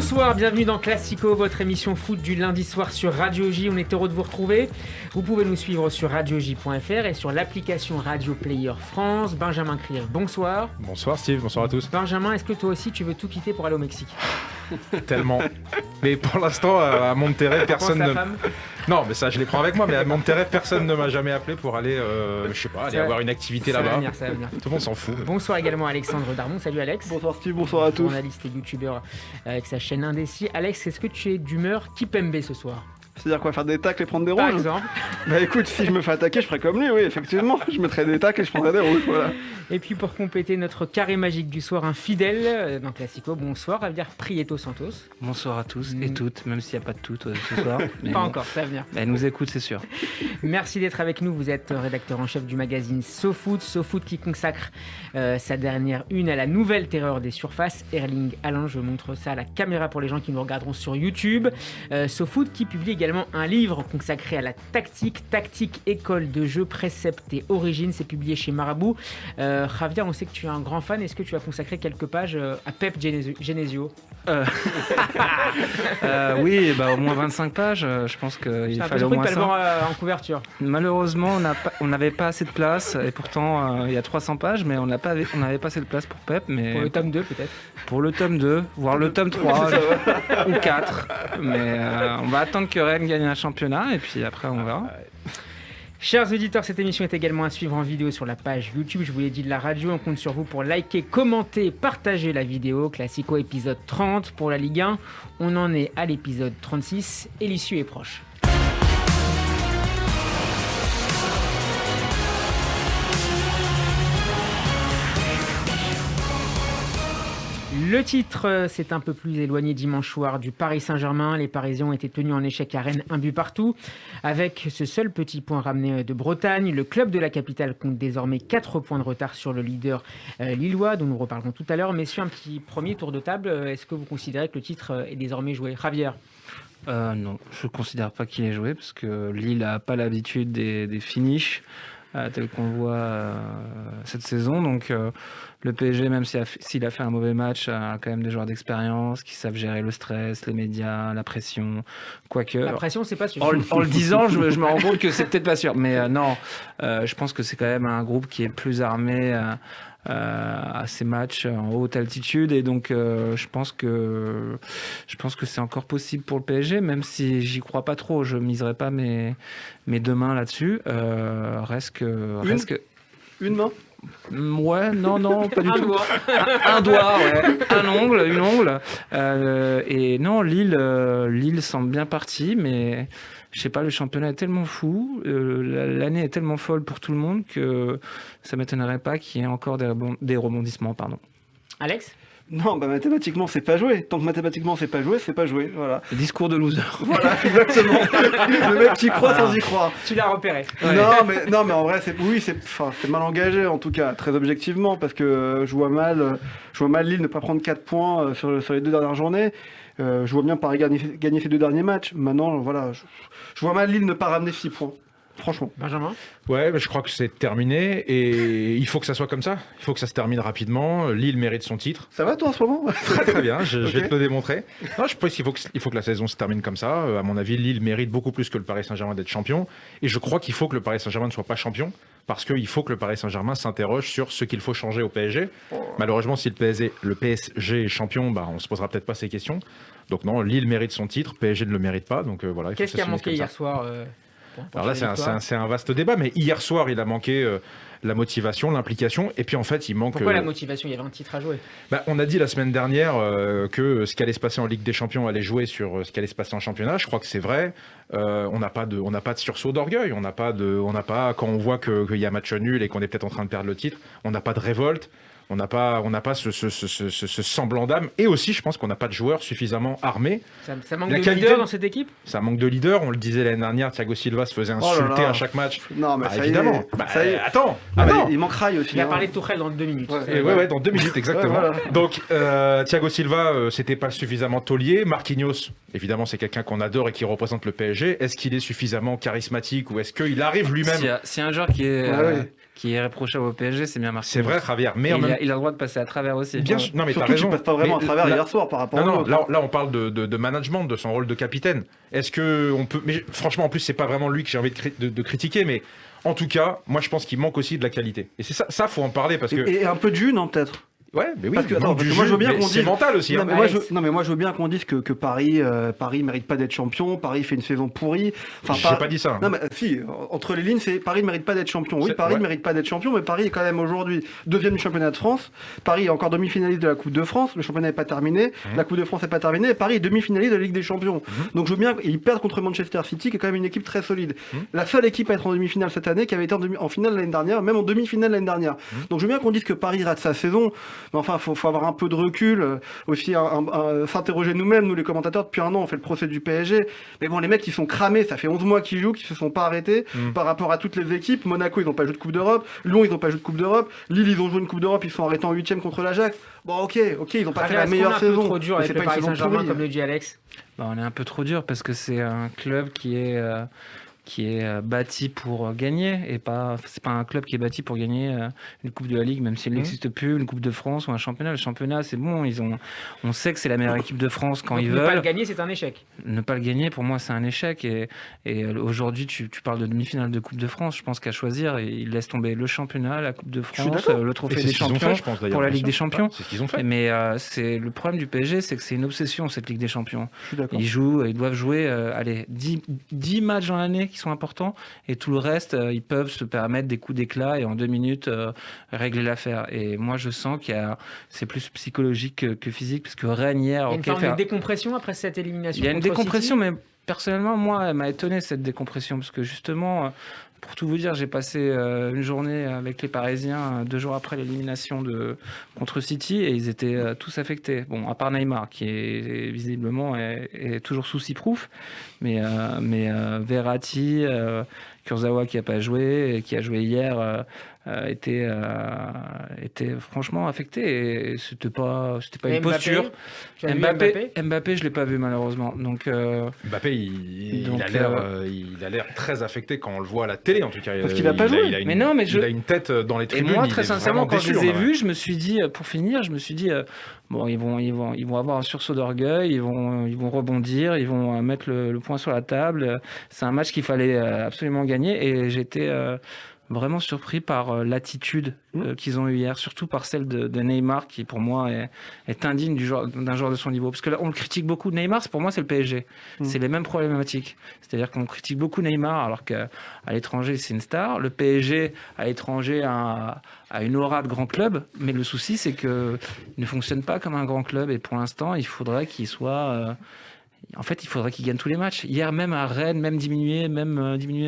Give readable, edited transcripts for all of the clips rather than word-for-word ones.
Bonsoir, bienvenue dans Classico, votre émission foot du lundi soir sur Radio J. On est heureux de vous retrouver. Vous pouvez nous suivre sur radioj.fr et sur l'application Radio Player France. Benjamin Krier, bonsoir. Bonsoir Steve, bonsoir à tous. Benjamin, est-ce que toi aussi tu veux tout quitter pour aller au Mexique ? Tellement. Mais pour l'instant, à Monterrey, personne ne... Non, mais ça, je les prends avec moi. Mais à Monterrey, personne ne m'a jamais appelé pour aller, je sais pas, aller avoir une activité là-bas. Ça va venir. Tout le monde s'en fout. Bonsoir également Alexandre Darmon. Salut Alex. Bonsoir Steve, bonsoir à tous. Journaliste et youtubeur avec sa chaîne Indécis. Alex, est-ce que tu es d'humeur Kipembe ce soir ? C'est-à-dire quoi, faire des tacles et prendre des Par rouges ? exemple. Bah écoute, si je me fais attaquer, je ferai comme lui, oui, effectivement. Je mettrai des tacles et je prendrai des rouges, voilà. Et puis pour compléter notre carré magique du soir, un fidèle dans Classico. Bonsoir, Javier Prieto Santos. Bonsoir à tous et toutes, même s'il n'y a pas de toutes ce soir. Mais pas encore, ça va venir. Elle nous écoute, c'est sûr. Merci d'être avec nous. Vous êtes rédacteur en chef du magazine SoFoot. SoFoot qui consacre sa dernière une à la nouvelle terreur des surfaces, Erling Haaland. Je montre ça à la caméra pour les gens qui nous regarderont sur YouTube. SoFoot qui publie également un livre consacré à la tactique, école de jeu, préceptes et origines. C'est publié chez Marabout. Javier, on sait que tu es un grand fan. Est-ce que tu as consacré quelques pages à Pep Genesio ? Oui, au moins 25 pages. Je pense qu'il fallait au moins ça. En couverture. Malheureusement, on n'avait pas assez de place. Et pourtant, il y a 300 pages, mais on n'avait pas assez de place pour Pep. Mais pour le tome 2, peut-être ? Pour le tome 2, voire le tome 3 ou 4. Mais on va attendre que Rennes gagne un championnat et puis après, on verra. Chers auditeurs, cette émission est également à suivre en vidéo sur la page YouTube. Je vous l'ai dit, de la radio. On compte sur vous pour liker, commenter, partager la vidéo. Classico épisode 30 pour la Ligue 1. On en est à l'épisode 36 et l'issue est proche. Le titre s'est un peu plus éloigné dimanche soir du Paris Saint-Germain. Les Parisiens ont été tenus en échec à Rennes, 1 but partout. Avec ce seul petit point ramené de Bretagne, le club de la capitale compte désormais 4 points de retard sur le leader lillois, dont nous reparlerons tout à l'heure. Messieurs, un petit premier tour de table. Est-ce que vous considérez que le titre est désormais joué ? Javier ? Non, je ne considère pas qu'il est joué parce que Lille n'a pas l'habitude des finishes tel qu'on le voit cette saison. Donc le PSG, même s'il a fait un mauvais match, a quand même des joueurs d'expérience qui savent gérer le stress, les médias, la pression, quoique... La pression, c'est pas sûr. En le disant, je me rends compte que c'est peut-être pas sûr. Mais non, je pense que c'est quand même un groupe qui est plus armé à ces matchs en haute altitude. Et donc, je pense que c'est encore possible pour le PSG, même si j'y crois pas trop. Je miserai pas mes deux mains là-dessus. Reste que... Une main ? Ouais, non, pas du tout. Doigt. Un doigt, ouais. Une ongle. Et non, Lille semble bien parti, mais je sais pas, le championnat est tellement fou, l'année est tellement folle pour tout le monde que ça m'étonnerait pas qu'il y ait encore des rebondissements, pardon. Alex ? Non, mathématiquement, c'est pas joué. Tant que mathématiquement, c'est pas joué, voilà. Le discours de loser. Voilà, exactement. Le mec qui croit sans y croire. Tu l'as repéré. Ouais. Non, mais en vrai, c'est mal engagé, en tout cas, très objectivement, parce que je vois mal Lille ne pas prendre 4 points sur les 2 dernières journées. Je vois bien Paris gagner ses 2 derniers matchs. Maintenant, voilà, je vois mal Lille ne pas ramener 6 points. Franchement. Benjamin ? Ouais, mais je crois que c'est terminé et il faut que ça soit comme ça. Il faut que ça se termine rapidement. Lille mérite son titre. Ça va toi en ce moment ? Très bien, je vais te le démontrer. Non, je pense qu'il faut que la saison se termine comme ça. À mon avis, Lille mérite beaucoup plus que le Paris Saint-Germain d'être champion. Et je crois qu'il faut que le Paris Saint-Germain ne soit pas champion parce qu'il faut que le Paris Saint-Germain s'interroge sur ce qu'il faut changer au PSG. Malheureusement, si le PSG est champion, on ne se posera peut-être pas ces questions. Donc non, Lille mérite son titre, PSG ne le mérite pas. Donc voilà. Qu'est-ce qui a manqué hier soir Alors là, c'est un vaste débat, mais hier soir, il a manqué la motivation, l'implication, et puis en fait, il manque... Pourquoi la motivation ? Il y avait un titre à jouer. On a dit la semaine dernière que ce qui allait se passer en Ligue des Champions allait jouer sur ce qui allait se passer en championnat. Je crois que c'est vrai. On n'a pas de sursaut d'orgueil. On n'a pas, quand on voit qu'il y a match nul et qu'on est peut-être en train de perdre le titre, on n'a pas de révolte. On n'a pas ce semblant d'âme. Et aussi, je pense qu'on n'a pas de joueurs suffisamment armés. Ça manque de leader dans cette équipe ? Ça manque de leader. On le disait l'année dernière, Thiago Silva se faisait insulter à chaque match. Non, mais ça évidemment. Ça y est. Attends. Il manque Rail aussi. Il a parlé de Tourelle dans 2 minutes. Ouais, dans 2 minutes, exactement. Ouais, voilà. Donc, Thiago Silva, c'était pas suffisamment taulier. Marquinhos, évidemment, c'est quelqu'un qu'on adore et qui représente le PSG. Est-ce qu'il est suffisamment charismatique ou est-ce qu'il arrive lui-même S'il y a un joueur qui est... qui est réprochable au PSG, c'est bien Marquinhos. C'est vrai, Javier. Mais il a le droit de passer à travers aussi. Bien sûr. Non, mais Surtout t'as raison. tu passes pas vraiment Mais à travers là- hier soir par rapport à Non, l'autre. là, on parle de management, de son rôle de capitaine. Est-ce que on peut. Mais franchement, en plus, c'est pas vraiment lui que j'ai envie de critiquer, mais en tout cas, moi, je pense qu'il manque aussi de la qualité. Et c'est ça, faut en parler parce que. Et un peu de jus, non, peut-être. Ouais, mais oui, Parce que, il attends, manque parce du que moi, jus, je veux bien mais qu'on c'est dise- mental aussi. Non, hein. mais moi je veux bien qu'on dise que Paris mérite pas d'être champion, Paris fait une saison pourrie. J'ai pas dit ça. Non mais si, entre les lignes, c'est Paris ne mérite pas d'être champion. Oui, C'est- Paris ouais. ne mérite pas d'être champion, mais Paris est quand même aujourd'hui deuxième du championnat de France. Paris est encore demi-finaliste de la Coupe de France. Le championnat n'est pas terminé. La Coupe de France n'est pas terminée. Et Paris est demi-finaliste de la Ligue des Champions. Donc je veux bien, ils perdent contre Manchester City, qui est quand même une équipe très solide. La seule équipe à être en demi-finale cette année, qui avait été en finale l'année dernière, même en demi-finale l'année dernière. Donc je veux bien qu'on dise que Paris rate sa saison, mais enfin faut avoir un peu de recul, aussi s'interroger nous-mêmes, nous les commentateurs. Depuis un an, on fait le procès du PSG. Mais bon, les mecs, ils sont cramés. Ça fait 11 mois qu'ils jouent, qu'ils se sont pas arrêtés par rapport à toutes les équipes. Monaco, ils n'ont pas joué de Coupe d'Europe. Lyon, ils n'ont pas joué de Coupe d'Europe. Lille, ils ont joué une Coupe d'Europe. Ils sont arrêtés en 8e contre l'Ajax. Bon, ok, ils n'ont pas fait la meilleure saison. C'est un peu trop dur mais avec c'est le pas Paris une saison Saint-Germain, pourrie. comme le dit Alex. On est un peu trop dur parce que c'est un club qui est bâti pour gagner et c'est pas un club qui est bâti pour gagner une Coupe de la Ligue, même s'il n'existe plus, une Coupe de France ou un championnat. Le championnat, c'est bon, on sait que c'est la meilleure équipe de France quand Donc, ils ne veulent. pas le gagner, c'est un échec. Ne pas le gagner, pour moi, c'est un échec. Et aujourd'hui, tu parles de demi-finale de Coupe de France. Je pense qu'à choisir, il laisse tomber le championnat, la Coupe de France, le Et trophée c'est des ce qu'ils ont champions fait, je pense, d'ailleurs, pour la bien Ligue sûr. des Champions. Ouais, c'est ce qu'ils ont fait. Mais c'est le problème du PSG, c'est que c'est une obsession, cette Ligue des Champions. Je suis d'accord. Ils doivent jouer 10 matchs dans l'année qui sont importants et tout le reste, ils peuvent se permettre des coups d'éclat et en 2 minutes régler l'affaire. Et moi, je sens c'est plus psychologique que physique, parce que Rennes hier... Il y a une forme de décompression après cette élimination. Il y a une contre décompression, City. mais personnellement, moi, elle m'a étonné cette décompression, parce que justement, pour tout vous dire, j'ai passé une journée avec les Parisiens 2 jours après l'élimination contre City, et ils étaient tous affectés. Bon, à part Neymar, qui est visiblement est toujours souci-proof, mais Verratti, Kurzawa qui n'a pas joué, et qui a joué hier, était franchement affecté, et c'était pas Et une posture. Tu as vu Mbappé, je l'ai pas vu malheureusement. Donc Mbappé, il a l'air très affecté quand on le voit à la télé, en tout cas. Parce qu'il a pas joué. Il a une tête dans les et tribunes. moi, il très est sincèrement, vraiment quand je déçu, les ai en vrai. vus, je me suis dit, pour finir, bon, ils vont avoir un sursaut d'orgueil, ils vont rebondir, ils vont mettre le point sur la table. C'est un match qu'il fallait absolument gagner, et j'étais vraiment surpris par l'attitude qu'ils ont eu hier, surtout par celle de Neymar, qui pour moi est indigne d'un joueur de son niveau. Parce que là, on le critique beaucoup. Neymar, pour moi, c'est le PSG. C'est les mêmes problématiques. C'est-à-dire qu'on critique beaucoup Neymar, alors qu'à l'étranger, c'est une star. Le PSG, à l'étranger, a une aura de grand club. Mais le souci, c'est qu'il ne fonctionne pas comme un grand club. Et pour l'instant, il faudrait qu'il soit... En fait, il faudrait qu'ils gagnent tous les matchs. Hier, même à Rennes, même diminuer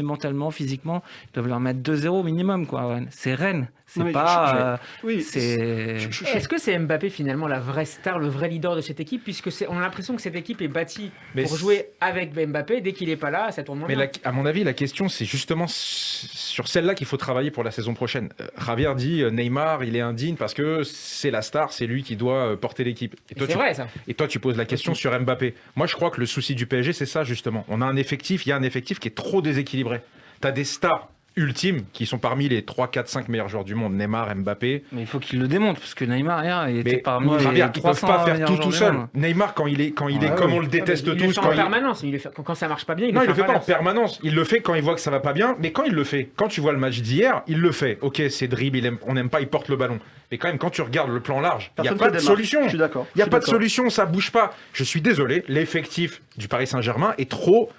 mentalement, physiquement, ils doivent leur mettre 2-0 minimum, quoi. Rennes. C'est Rennes. C'est Non, mais pas. Oui, Est-ce que c'est Mbappé finalement la vraie star, le vrai leader de cette équipe, puisque on a l'impression que cette équipe est bâtie pour jouer avec Mbappé. Dès qu'il n'est pas là, ça tourne moins bien. À mon avis, la question, c'est justement sur celle-là qu'il faut travailler pour la saison prochaine. Javier dit Neymar, il est indigne parce que c'est la star, c'est lui qui doit porter l'équipe. C'est vrai, ça. Et toi, tu poses la question sur Mbappé. Moi, je crois que le souci du PSG, c'est ça, justement. Il y a un effectif qui est trop déséquilibré. Tu as des stars ultimes qui sont parmi les 3, 4, 5 meilleurs joueurs du monde, Neymar, Mbappé. Mais il faut qu'il le démontre, parce que Neymar, hier, il était parmi Javier, les ils peuvent 300 pas faire meilleurs tout joueurs du seul. monde. Neymar, quand il est comme on le déteste il tous, le fait en permanence. Quand ça marche pas bien, il le fait pas en permanence. Il le fait quand il voit que ça va pas bien, mais quand il le fait, quand tu vois le match d'hier, il le fait. Ok, c'est dribble, on n'aime pas, il porte le ballon. Mais quand même, quand tu regardes le plan large, il n'y a pas de solution. Je suis d'accord. Il n'y a pas de solution, ça bouge pas. Je suis désolé, l'effectif du Paris Saint-Germain est trop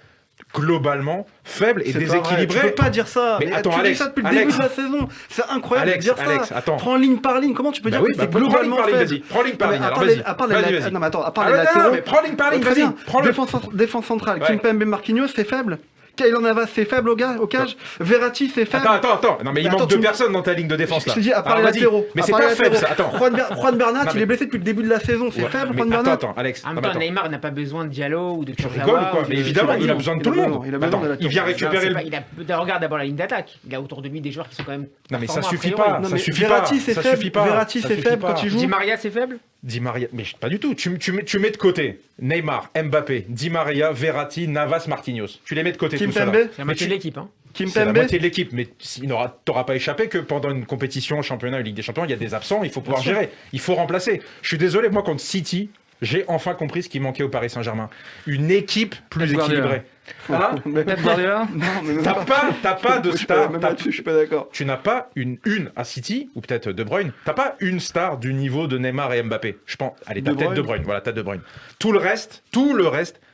globalement faible et déséquilibré. Tu peux pas dire ça. Mais attends, tu Alex, dis ça depuis le début de la saison. C'est incroyable de dire Alex, ça. attends. Prends ligne par ligne. Comment tu peux dire que c'est globalement faible? Prends ligne par ligne. À Alors part vas-y. les latéraux. Prends ligne par ligne, Très vas-y. bien. Défense centrale. Ouais. Kimpembe, Marquinhos, c'est faible. Kaylor Navas, c'est faible au cage. Verratti, c'est faible. Attends. Non, mais il manque 2 personnes dans ta ligne de défense là. Je te dis, à part les latéraux. Mais c'est pas faible ça. Attends. Juan Bernat, il est blessé depuis le début de la saison. C'est faible, Juan Bernat. Attends, Alex. En même temps, Neymar n'a pas besoin de Diallo ou de Tu rigoles ou quoi? Mais évidemment, il a besoin de tout le monde. Il vient récupérer le. Regarde d'abord la ligne d'attaque. Il a autour de lui des joueurs qui sont quand même. Non, mais ça performants, suffit a priori. pas. Non, Ça mais suffit Verratti, pas. c'est Ça faible. suffit pas. Verratti, Ça c'est suffit faible pas. quand il joue. Di Maria, c'est faible. Di Maria, mais pas du tout. Tu mets de côté Neymar, Mbappé, Di Maria, Verratti, Navas, Marquinhos. Tu les mets de côté tout ça. Kimpembe. C'est la moitié de l'équipe. C'est la moitié de l'équipe, mais t'auras pas échappé que pendant une compétition, championnat ou Ligue des Champions, il y a des absents, il faut pouvoir gérer, il faut remplacer. Je suis désolé, moi contre City, j'ai enfin compris ce qui manquait au Paris Saint-Germain. Une équipe plus équilibrée. Voilà. T'as pas de star. Je suis pas d'accord. Tu n'as pas une à City, ou peut-être De Bruyne. T'as pas une star du niveau de Neymar et Mbappé. Je pense. Allez, t'as peut-être De Bruyne. Voilà, t'as De Bruyne. Tout le reste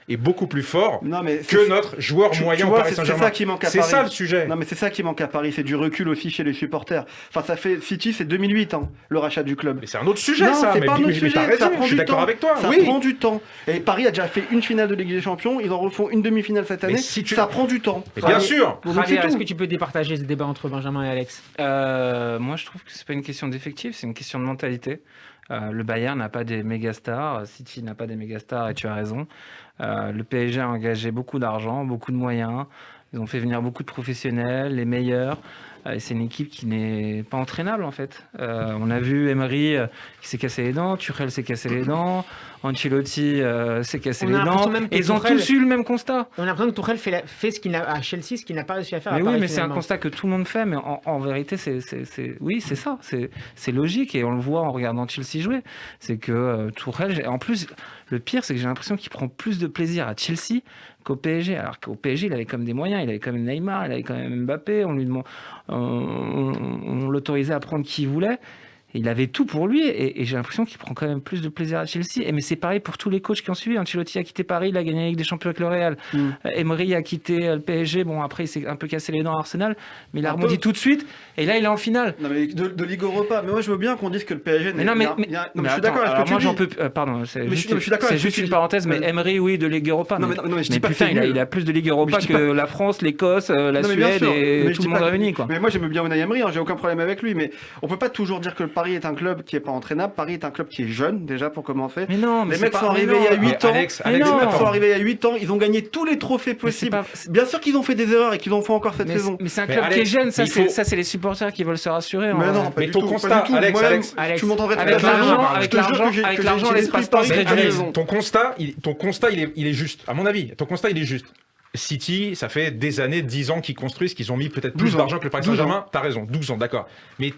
est beaucoup plus fort que notre joueur moyen au Paris Saint-Germain. C'est ça qui manque à Paris. C'est ça le sujet. Non, mais c'est ça qui manque à Paris. C'est du recul aussi chez les supporters. Enfin, ça fait City, c'est 2008, le rachat du club. Mais c'est un autre sujet, ça. C'est pas un autre sujet. T'as raison, je suis d'accord avec toi. Ça prend du temps. Et Paris a déjà fait une finale de Ligue des Champions. Ils en refont une demi-finale cette année. Ça prend du temps. Bien sûr. Est-ce que tu peux départager ce débat entre Benjamin et Alex? Moi, je trouve que c'est pas une question d'effectif, c'est une question de mentalité. Le Bayern n'a pas des méga stars, City n'a pas des méga stars, et tu as raison. Le PSG a engagé beaucoup d'argent, beaucoup de moyens. Ils ont fait venir beaucoup de professionnels, les meilleurs. Et c'est une équipe qui n'est pas entraînable en fait. On a vu Emery qui s'est cassé les dents, Tuchel s'est cassé les dents, Ancelotti s'est cassé les dents. Et ils ont tous eu le même constat. On a l'impression que Tuchel fait ce qu'il n'a à Chelsea, ce qu'il n'a pas réussi à faire. Mais oui, mais c'est un constat que tout le monde fait. Mais en vérité, c'est ça. C'est logique et on le voit en regardant Chelsea jouer. C'est que Tuchel, en plus, le pire, c'est que j'ai l'impression qu'il prend plus de plaisir à Chelsea qu'au PSG. Alors qu'au PSG, il avait quand même des moyens. Il avait quand même Neymar, il avait quand même Mbappé. On l'autorisait à prendre qui il voulait. Il avait tout pour lui et j'ai l'impression qu'il prend quand même plus de plaisir à Chelsea. Mais c'est pareil pour tous les coachs qui ont suivi. Ancelotti a quitté Paris, il a gagné la Ligue des Champions avec le Real. Emery a quitté le PSG. Bon, après, il s'est un peu cassé les dents à Arsenal, mais il a rebondi tout de suite. Et là, il est en finale. Non, mais de Ligue Europa. Mais moi, je veux bien qu'on dise que le PSG. Mais je suis d'accord avec ce que tu dis. Moi, j'en peux. Pardon, c'est juste une parenthèse. Mais Emery, oui, de Ligue Europa. Mais putain, il a plus de Ligue Europa que la France, l'Écosse, la Suède et tout le monde réuni. Mais moi, j'aime bien Unai Emery. J'ai aucun problème avec lui. Mais on peut pas toujours dire que le Paris est un club qui est pas entraînable. Paris est un club qui est jeune déjà pour commencer. Mais non, mais les mecs sont arrivés il y a 8 ans. Les mecs sont arrivés il y a 8 ans. Ils ont gagné tous les trophées possibles. Bien sûr qu'ils ont fait des erreurs et qu'ils en font encore cette saison. Mais c'est un club qui est jeune. Ça, c'est les supporters qui veulent se rassurer. Mais non, mais ton constat, Alex, tu m'entendrais avec l'argent, l'espace réduit. Ton constat, il est juste. À mon avis, ton constat, il est juste. City, ça fait des années, 10 ans qu'ils construisent, qu'ils ont mis peut-être plus d'argent que le Paris Saint-Germain. T'as raison, 12 ans, d'accord. Mais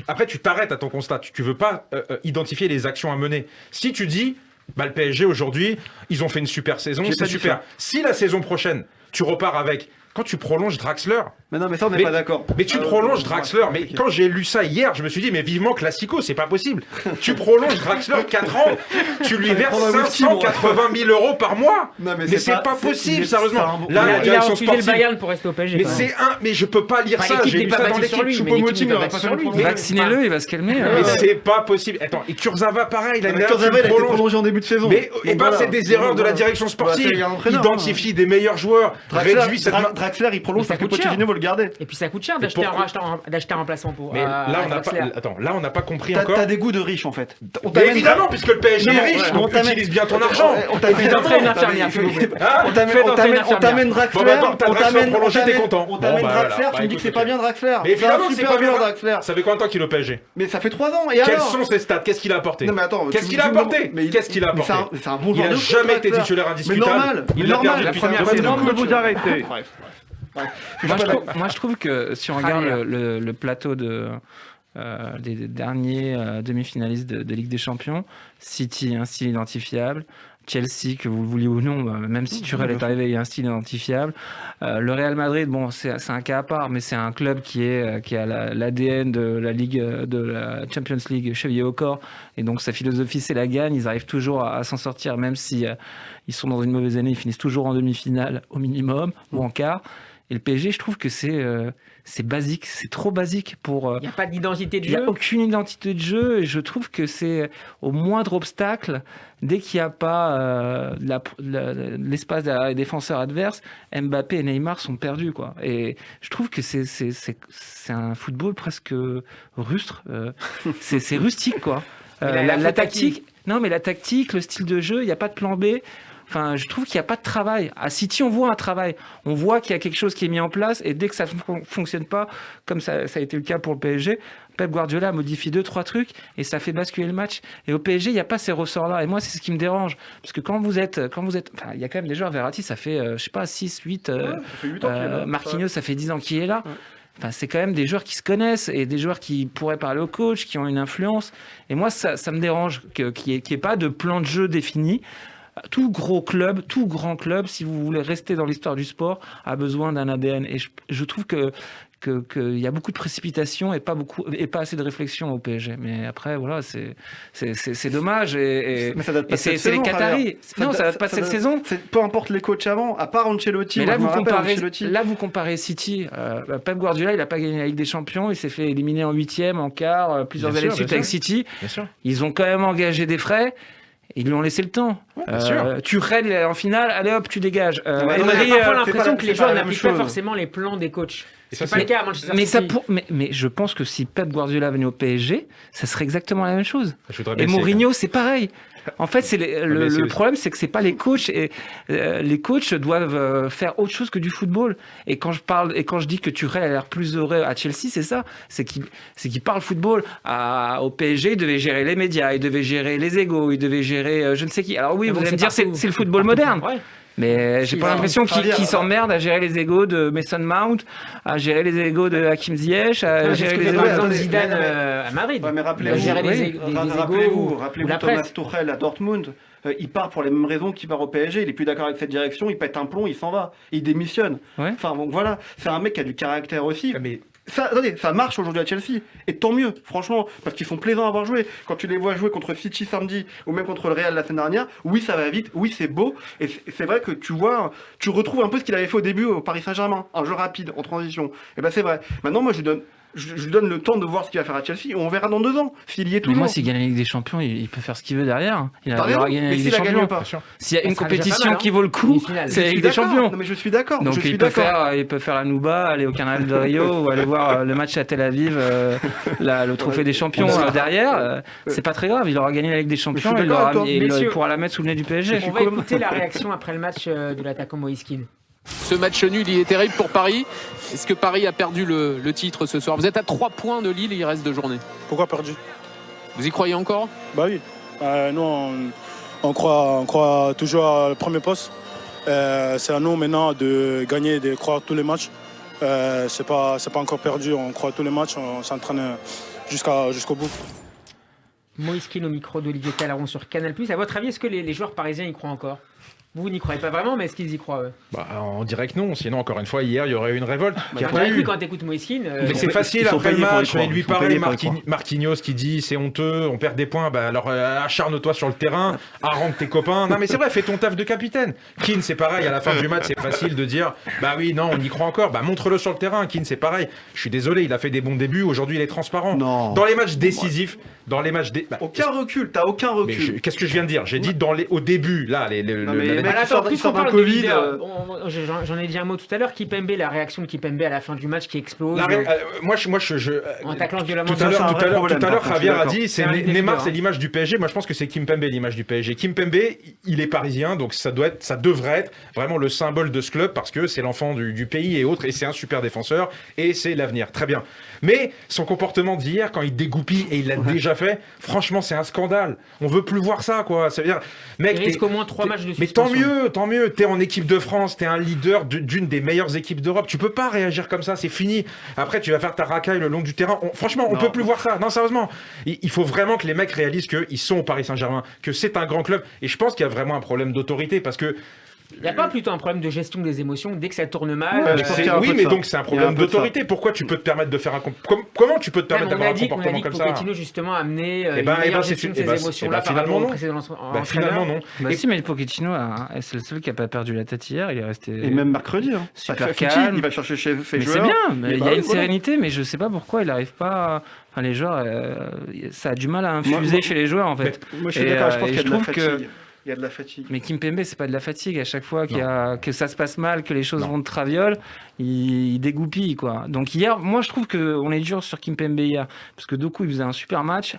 après, tu t'arrêtes à ton constat. Tu veux pas identifier les actions à mener. Si tu dis, le PSG aujourd'hui, ils ont fait une super saison, c'est super. Si la saison prochaine, tu repars avec... Quand tu prolonges Draxler... Mais non, mais ça, on n'est pas d'accord. Mais tu prolonges Draxler. Mais quand j'ai lu ça hier, je me suis dit, mais vivement Classico, c'est pas possible. Tu prolonges Draxler 4 ans, tu lui verses 580 000 euros par mois. Non, mais c'est pas possible, sérieusement. Là, il a refusé le Bayern pour rester au PSG. Mais je peux pas lire ça. J'ai lu ça dans l'équipe. Choupo-Moting n'aura pas sur lui. Vaccinez-le, il va se calmer. Mais c'est pas possible. Attends, et Kurzawa, pareil. Kurzawa, il a été prolongé en début de saison. Mais c'est des erreurs de la direction sportive. Identifie des meilleurs joueurs. Réduit cette... Draxler, il prolonge parce que Pochettino veut le garder. Et puis ça coûte cher d'acheter un remplaçant pour. Mais là, on n'a pas compris encore. T'as des goûts de riche en fait. Évidemment, puisque le PSG est riche, on utilise bien ton argent. On t'amène une infirmière. On t'amène Draxler. On t'amène prolongé, t'es content. On t'amène Draxler, tu me dis que c'est pas bien Draxler. Mais évidemment, c'est pas bien Draxler. Ça fait combien de temps qu'il est au PSG? Mais ça fait 3 ans. Et alors? Quels sont ses stats? Qu'est-ce qu'il a apporté? Non mais attends. Qu'est-ce qu'il a apporté? C'est un bon joueur. Il a jamais été titulaire indiscutable. Il a perdu la première saison. Vous arrêtez. Moi, je trouve que si on regarde le plateau des derniers demi-finalistes de Ligue des Champions, City, un style identifiable. Chelsea, que vous le vouliez ou non, même si Tuchel est arrivé, il y a un style identifiable. Le Real Madrid, bon, c'est un cas à part, mais c'est un club qui a l'ADN de la Ligue, de la Champions League chevillé au corps. Et donc, sa philosophie, c'est la gagne. Ils arrivent toujours à s'en sortir, même si ils sont dans une mauvaise année. Ils finissent toujours en demi-finale au minimum ou en quart. Et le PSG, je trouve que c'est basique, c'est trop basique pour... Il n'y a pas d'identité de jeu. Il n'y a aucune identité de jeu et je trouve que c'est au moindre obstacle, dès qu'il n'y a pas l'espace derrière les défenseurs adverses, Mbappé et Neymar sont perdus, quoi. Et je trouve que c'est un football presque rustre, c'est rustique, quoi. La tactique, non mais la tactique, le style de jeu, il n'y a pas de plan B. Enfin, je trouve qu'il n'y a pas de travail. À City, on voit un travail. On voit qu'il y a quelque chose qui est mis en place et dès que ça ne fonctionne pas, comme ça a été le cas pour le PSG, Pep Guardiola modifie 2-3 trucs et ça fait basculer le match. Et au PSG, il n'y a pas ces ressorts-là. Et moi, c'est ce qui me dérange. Parce que quand vous êtes, enfin, il y a quand même des joueurs, Verratti, ça fait, je sais pas, 6, 8, ça fait 8 ans qu'il est là. Marquinhos, ça fait 10 ans qu'il est là. Ouais. Enfin, c'est quand même des joueurs qui se connaissent et des joueurs qui pourraient parler au coach, qui ont une influence. Et moi, ça me dérange qu'il n'y ait pas de plan de jeu défini. Tout gros club, tout grand club, si vous voulez rester dans l'histoire du sport, a besoin d'un ADN. Et je trouve qu'il y a beaucoup de précipitation et pas assez de réflexion au PSG. Mais après, voilà, c'est dommage. Mais ça date pas de cette c'est les saison, Qataris. Non, ça date pas de cette saison. Peu importe les coachs avant, à part Ancelotti. Mais moi, là, vous comparez City. Pep Guardiola, il n'a pas gagné la Ligue des Champions. Il s'est fait éliminer en 8e, en quart, plusieurs années de suite avec City. Bien sûr. Ils ont quand même engagé des frais. Ils lui ont laissé le temps. Tu raides en finale, allez hop, tu dégages. On a parfois l'impression que les joueurs n'appliquent pas forcément les plans des coachs. C'est pas le cas à Manchester City. Mais je pense que si Pep Guardiola venait au PSG, ça serait exactement la même chose. Et Mourinho, c'est pareil. En fait, le problème, c'est que c'est pas les coachs. Et les coachs doivent faire autre chose que du football. Et quand je dis que Tuchel a l'air plus heureux à Chelsea, c'est ça. C'est qu'il parle football. Au PSG, il devait gérer les médias, il devait gérer les égos, il devait gérer je ne sais qui. Alors oui, vous allez me dire, c'est le football moderne. Ouais. Mais j'ai pas l'impression qu'il s'emmerde à gérer les égos de Mason Mount, à gérer les égos de Hakim Ziyech, à gérer les égos par exemple Zidane à Madrid. Ouais, mais rappelez-vous Thomas Tuchel à Dortmund. Il part pour les mêmes raisons qu'il part au PSG. Il est plus d'accord avec cette direction. Il pète un plomb, il s'en va. Il démissionne. Ouais. Enfin donc voilà, c'est un mec qui a du caractère aussi. Mais ça marche aujourd'hui à Chelsea. Et tant mieux, franchement, parce qu'ils sont plaisants à avoir joué. Quand tu les vois jouer contre City samedi ou même contre le Real la semaine dernière, oui, ça va vite, oui, c'est beau. Et c'est vrai que tu retrouves un peu ce qu'il avait fait au début au Paris Saint-Germain, un jeu rapide, en transition. Et ben c'est vrai. Maintenant, moi, je lui donne le temps de voir ce qu'il va faire à Chelsea. On verra dans 2 ans s'il y est toujours. Mais moi, s'il gagne la Ligue des Champions, il peut faire ce qu'il veut derrière. Il aura gagné la Ligue des Champions. S'il y a une compétition qui vaut le coup, c'est la Ligue des Champions. Non, mais je suis d'accord. Donc il peut faire la Nouba, aller au Carnaval de Rio ou aller voir le match à Tel Aviv, le trophée des champions derrière. C'est pas très grave. Il aura gagné la Ligue des Champions et il pourra la mettre sous le nez du PSG. On va écouter la réaction après le match de l'attaquant Moïse Kean. Ce match nul, il est terrible pour Paris. Est-ce que Paris a perdu le titre ce soir? Vous êtes à 3 points de Lille, il reste 2 journées. Pourquoi perdu? Vous y croyez encore? Bah oui. Nous, on croit toujours à le premier poste. C'est à nous maintenant de gagner, de croire tous les matchs. C'est pas encore perdu, on croit tous les matchs, on s'entraîne jusqu'au bout. Moïse Kean au micro d'Olivier Calaron sur Canal+. À votre avis, est-ce que les joueurs parisiens y croient encore? Vous n'y croyez pas vraiment, mais est-ce qu'ils y croient? On dirait que non. Sinon, encore une fois, hier, il y aurait eu une révolte. Quand tu écoutes Moïse Kean... Mais c'est facile après le match. Il lui parlait Marquinhos qui dit c'est honteux, on perd des points. Bah alors acharne-toi sur le terrain, arrange tes copains. Non mais c'est vrai, fais ton taf de capitaine. Kean, c'est pareil. À la fin du match, c'est facile de dire bah oui, non, on y croit encore. Bah montre-le sur le terrain. Kean, c'est pareil. Je suis désolé, il a fait des bons débuts. Aujourd'hui, il est transparent. Non. Dans les matchs décisifs, aucun recul. T'as aucun recul. Qu'est-ce que je viens de dire? J'ai dit au début, là, puisqu'on parle Covid, j'en ai dit un mot tout à l'heure. Kipembe, la réaction de Kipembe à la fin du match qui explose. En taclant violemment. Tout à l'heure, Javier a dit Neymar, c'est l'image du PSG. Moi, je pense que c'est Kimpembe l'image du PSG. Kimpembe, il est parisien, donc ça devrait être vraiment le symbole de ce club parce que c'est l'enfant du pays et autres, et c'est un super défenseur et c'est l'avenir. Très bien. Mais son comportement d'hier, quand il dégoupille et il l'a déjà fait, franchement, c'est un scandale. On veut plus voir ça, quoi. Ça veut dire, mec, il risque au moins 3 matchs de suspension. Mais tant mieux. T'es en équipe de France, t'es un leader d'une des meilleures équipes d'Europe. Tu peux pas réagir comme ça, c'est fini. Après, tu vas faire ta racaille le long du terrain. Franchement, on peut plus voir ça. Non, sérieusement. Il faut vraiment que les mecs réalisent qu'ils sont au Paris Saint-Germain, que c'est un grand club. Et je pense qu'il y a vraiment un problème d'autorité parce que il n'y a pas plutôt un problème de gestion des émotions dès que ça tourne mal? Mais donc c'est un problème d'autorité. Pourquoi tu peux te permettre de faire comment tu peux te permettre d'avoir un comportement comme ça? Pochettino justement a amené une meilleure gestion de ces émotions-là par rapport au précédent entraîneur. Finalement non. Si, mais Pochettino, c'est le seul qui n'a pas perdu la tête hier. Il est resté. Et même mercredi. Super calme. Il va chercher chez ses joueurs. C'est bien. Il y a une sérénité, mais je ne sais pas pourquoi il n'arrive pas. Enfin, les joueurs, ça a du mal à infuser chez les joueurs en fait. Moi je suis d'accord. Je pense qu'il y a de la fatigue. Il y a de la fatigue. Mais Kimpembe, c'est pas de la fatigue. À chaque fois que ça se passe mal, que les choses vont de traviole, il dégoupille, quoi. Donc hier, moi, je trouve qu'on est dur sur Kimpembe hier. Parce que Doku, il faisait un super match.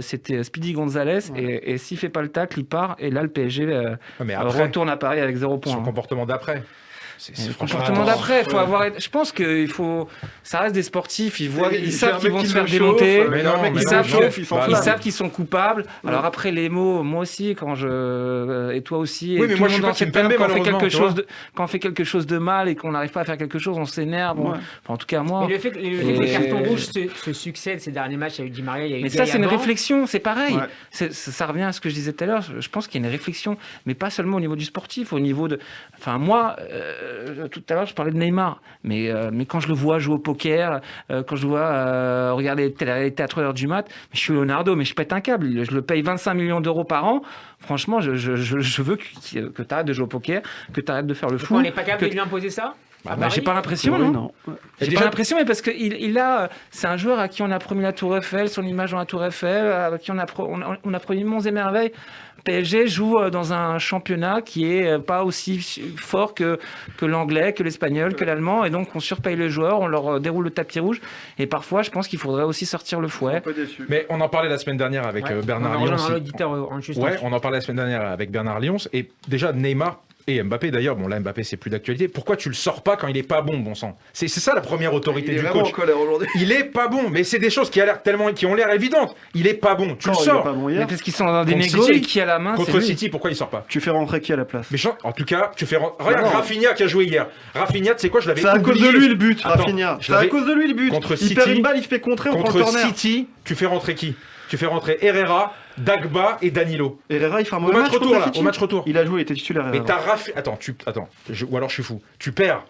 C'était Speedy Gonzalez. Et s'il fait pas le tacle, il part. Et là, le PSG retourne à Paris avec 0 points. Son comportement d'après. Le comportement d'après, il faut avoir. Je pense que ça reste des sportifs. Ils savent qu'ils vont se faire démonter. Ils savent qu'ils sont coupables. Alors après les mots, moi aussi, et toi aussi, oui, mais tout moi le je monde suis dans pas cette période, quand on fait quelque chose de mal et qu'on n'arrive pas à faire quelque chose, on s'énerve. Enfin, en tout cas moi. Mais le fait que les cartons rouges se succèdent ces derniers matchs, il y a eu Di Maria, il y a eu. Mais ça, c'est une réflexion. C'est pareil. Ça revient à ce que je disais tout à l'heure. Je pense qu'il y a une réflexion, mais pas seulement au niveau du sportif, au niveau de. Enfin moi. Tout à l'heure, je parlais de Neymar, mais quand je le vois jouer au poker, quand je le vois regarder les théâtres du mat, je suis Leonardo, mais je pète un câble. Je le paye 25 millions d'euros par an. Franchement, je veux que tu arrêtes de jouer au poker, que tu arrêtes de faire le fou. On n'est pas capable de lui imposer ça ? J'ai pas l'impression, non. J'ai pas l'impression, mais parce que c'est un joueur à qui on a promis la Tour Eiffel, son image dans la Tour Eiffel, à qui on a promis monts et merveilles. PSG joue dans un championnat qui est pas aussi fort que l'anglais, que l'espagnol, que l'allemand, et donc on surpaye les joueurs, on leur déroule le tapis rouge, et parfois je pense qu'il faudrait aussi sortir le fouet. Mais on en parlait la semaine dernière avec Bernard Lyons. On en parlait la semaine dernière avec Bernard Lyons, et déjà Neymar et Mbappé d'ailleurs, bon là Mbappé c'est plus d'actualité, pourquoi tu le sors pas quand il est pas bon sang? C'est ça la première autorité du coach. Il est pas bon, mais c'est des choses qui ont l'air évidentes. Il est pas bon, tu le sors. Mais parce qu'ils sont dans des négos et qui a la main. Contre City, pourquoi il sort pas? Tu fais rentrer qui à la place? Mais en tout cas, regarde Rafinha qui a joué hier. Rafinha, tu sais quoi, je l'avais oublié. C'est à cause de lui le but, Rafinha. C'est à cause de lui le but. Contre il perd une balle, il se fait contrer, on prend le corner. Contre City, tu fais rentrer qui? Tu fais rentrer Herrera, Dagba et Danilo. Herrera, il fait un mauvais match au match retour. Il a joué, il était titulaire. Mais t'as ou alors je suis fou. Tu perds.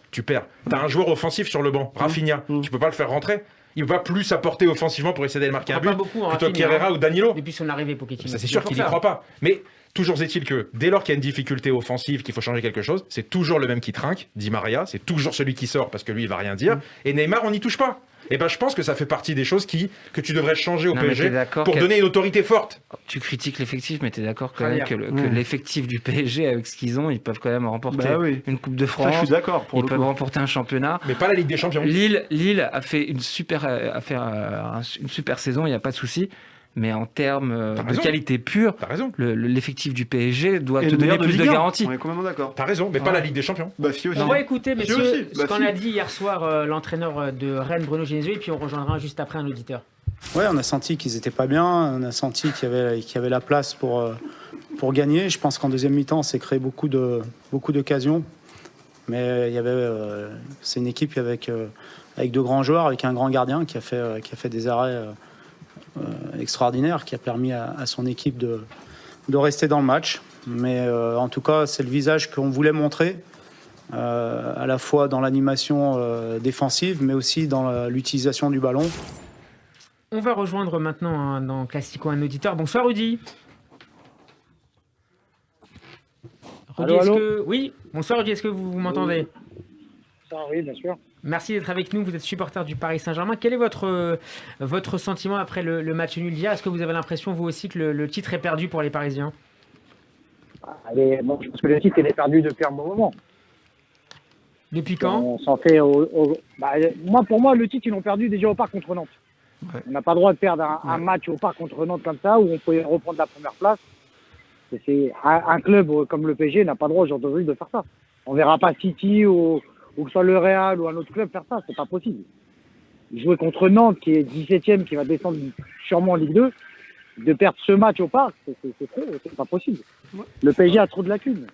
T'as un joueur offensif sur le banc, Rafinha. Tu peux pas le faire rentrer. Il va plus apporter offensivement pour essayer d'aller marquer un but plutôt qu'Herrera ou Danilo. Depuis son arrivée, Pochettino. Ça c'est sûr qu'il y croit pas. Mais toujours est-il que dès lors qu'il y a une difficulté offensive, qu'il faut changer quelque chose, c'est toujours le même qui trinque, Di Maria, c'est toujours celui qui sort parce que lui il va rien dire. Et Neymar, on n'y touche pas. Et je pense que ça fait partie des choses que tu devrais changer au PSG pour donner une autorité forte. Tu critiques l'effectif, mais tu es d'accord quand même que l'effectif du PSG, avec ce qu'ils ont, ils peuvent quand même remporter une Coupe de France. Ça, je suis d'accord. Ils peuvent remporter un championnat. Mais pas la Ligue des Champions. Lille a fait une super saison, il n'y a pas de souci. Mais en termes de qualité pure, l'effectif du PSG doit te donner plus de garanties. On est complètement d'accord. T'as raison, mais pas la Ligue des Champions. Si aussi. On va écouter, messieurs, ce qu'en a dit hier soir l'entraîneur de Rennes, Bruno Genesio, et puis on rejoindra juste après un auditeur. Ouais, on a senti qu'ils n'étaient pas bien, on a senti qu'il y avait la place pour gagner. Je pense qu'en deuxième mi-temps, on s'est créé beaucoup d'occasions. Mais c'est une équipe avec de grands joueurs, avec un grand gardien qui a fait des arrêts extraordinaires, qui a permis à son équipe de rester dans le match. Mais en tout cas, c'est le visage qu'on voulait montrer, à la fois dans l'animation défensive, mais aussi dans l'utilisation du ballon. On va rejoindre maintenant dans Classico un auditeur. Bonsoir Rudy. Rudy, allô. Oui, bonsoir Rudy, est-ce que vous m'entendez? Oui, bien sûr. Merci d'être avec nous, vous êtes supporter du Paris Saint-Germain. Quel est votre sentiment après le match nul d'hier? Est-ce que vous avez l'impression, vous aussi, que le titre est perdu pour les Parisiens? Je pense que le titre est perdu depuis un bon moment. Depuis quand? On s'en fait pour moi, le titre, ils l'ont perdu déjà au Parc contre Nantes. Ouais. On n'a pas le droit de perdre un match au Parc contre Nantes comme ça, où on pouvait reprendre la première place. C'est un club comme le PSG n'a pas le droit aujourd'hui de faire ça. On verra pas City ou que ce soit le Real ou un autre club faire ça, c'est pas possible. Jouer contre Nantes, qui est 17e, qui va descendre sûrement en Ligue 2, de perdre ce match au Parc, c'est pas possible. Ouais. Le PSG a trop de lacunes.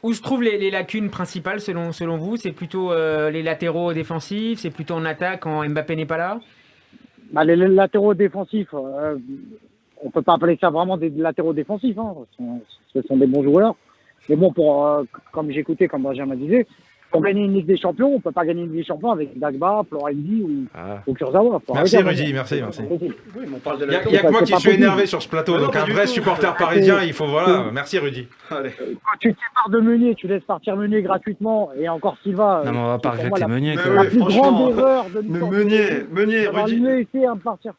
Où se trouvent les lacunes principales selon vous? C'est plutôt les latéraux défensifs, c'est plutôt en attaque quand Mbappé n'est pas là? Les latéraux défensifs, on peut pas appeler ça vraiment des latéraux défensifs. Hein. Ce sont des bons joueurs. Mais bon, comme j'écoutais, comme Benjamin disait, pour gagner une Ligue des Champions, on ne peut pas gagner une Ligue des Champions avec Dagba, Florenzi ou Kurzawa. Merci Rudy, merci. Il n'y a que moi qui suis énervé sur ce plateau, donc un vrai supporter parisien, il faut merci Rudy. Allez. Quand tu te sépares de Meunier, tu laisses partir Meunier gratuitement, et encore Silva. Non, mais on va pas regretter Meunier. La plus grande erreur de Meunier, Rudy. Laissé partir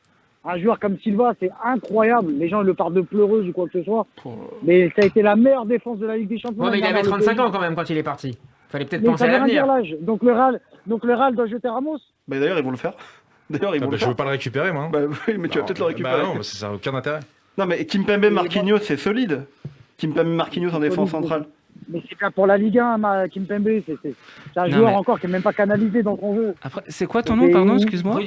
Un joueur comme Silva, c'est incroyable. Les gens le parlent de pleureuse ou quoi que ce soit. Mais ça a été la meilleure défense de la Ligue des Champions. Ouais, mais il avait 35 ans quand même quand il est parti. Fallait peut-être Mais penser ça à veut rien dire, l'avenir. l'âge. Donc le Real doit jeter Ramos. Bah, d'ailleurs, ils vont le faire. D'ailleurs, ils vont le Je faire. veux pas le récupérer, moi. Bah oui, mais tu vas peut-être le récupérer. Bah non, ça n'a aucun intérêt. Non, mais Kimpembe Marquinhos, c'est solide. Kimpembe Marquinhos en défense centrale. Mais c'est bien pour la Ligue 1, Kimpembe. C'est un Non, joueur mais- encore qui n'est même pas canalisé dans son jeu. Après, c'est quoi ton nom, pardon, excuse-moi?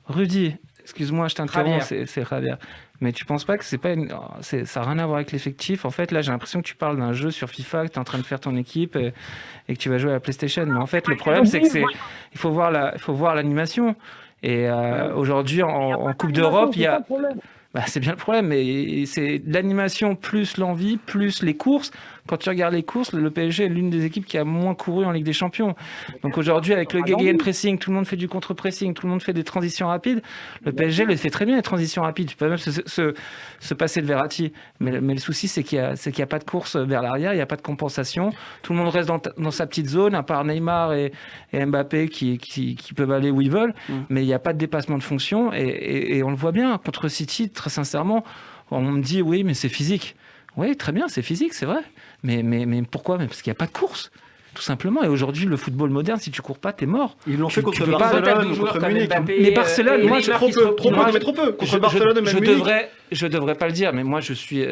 Rudy. Excuse-moi, je t'interromps, Javier. c'est Javier. Mais tu penses pas que ça n'a rien à voir avec l'effectif? En fait, là, j'ai l'impression que tu parles d'un jeu sur FIFA, que tu es en train de faire ton équipe et que tu vas jouer à la PlayStation. Mais en fait, le problème, c'est que il faut voir l'animation. Et aujourd'hui, en Coupe d'Europe, il y a... c'est bien le problème, mais c'est l'animation plus l'envie, plus les courses. Quand tu regardes les courses, le PSG est l'une des équipes qui a moins couru en Ligue des Champions. Donc aujourd'hui, avec le gegenpressing, tout le monde fait du contre-pressing, tout le monde fait des transitions rapides. Le PSG le fait très bien, les transitions rapides. Tu peux même se passer de Verratti. Mais le souci, c'est qu'il y a pas de course vers l'arrière, il n'y a pas de compensation. Tout le monde reste dans sa petite zone, à part Neymar et Mbappé qui peuvent aller où ils veulent. Mais il n'y a pas de dépassement de fonction. Et on le voit bien, contre City, très sincèrement, on me dit oui, mais c'est physique. Oui, très bien, c'est physique, c'est vrai. Mais pourquoi? Parce qu'il n'y a pas de course, tout simplement. Et aujourd'hui, le football moderne, si tu cours pas, t'es mort. Ils l'ont fait Tu contre peux pas- Barcelone, contre Munich. Mais Barcelone, moi, trop peu. Contre Barcelone, même Munich. Je devrais pas le dire, mais moi, je suis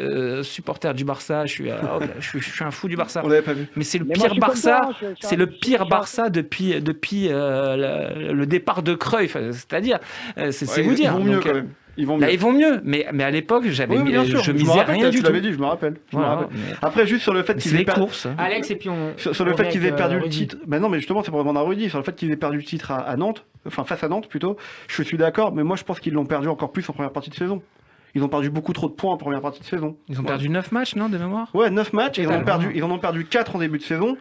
supporter du Barça. Je suis un fou du Barça. On l'avait pas vu. Mais c'est le Mais moi, pire je suis comme Barça. toi, je suis C'est le pire Barça depuis le départ de Cruyff. C'est-à-dire, c'est vous dire. Ils vont mieux Donc, quand même. Ils vont Là, mieux. ils vont mieux, mais à l'époque, Oui, bien sûr. je me misais rappelle, rien du tu tout. l'avais dit, je me rappelle. Voilà, mais Après, juste sur le fait c'est qu'ils aient les perdu. courses. Alex, et puis on. Sur le fait qu'ils aient perdu le Rudy. titre. Ben non, mais justement, c'est pour demander à Rudy. Sur le fait qu'ils aient perdu le titre à Nantes, enfin face à Nantes plutôt, je suis d'accord, mais moi je pense qu'ils l'ont perdu encore plus en première partie de saison. Ils ont perdu beaucoup trop de points en première partie de saison. Ils ont perdu 9 matchs, non, de mémoire? Ouais, 9 matchs, et ils en ont perdu 4 en début de saison,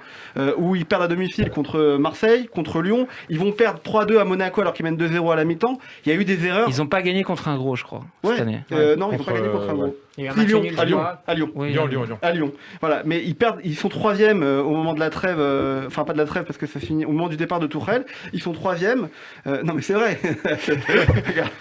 où ils perdent à domicile contre Marseille, contre Lyon. Ils vont perdre 3-2 à Monaco alors qu'ils mènent 2-0 à la mi-temps. Il y a eu des erreurs. Ils n'ont pas gagné contre un gros, je crois, Ouais, cette année. non, ils n'ont pas gagné contre un gros. Il y a eu un Puis match Lyon, nul, à je Lyon, crois. à Lyon. Oui, Lyon. À Lyon. Voilà, mais ils sont 3e au moment de la trêve, enfin pas de la trêve parce que ça finit au moment du départ de Tourelle. Ils sont 3e. Non mais c'est vrai.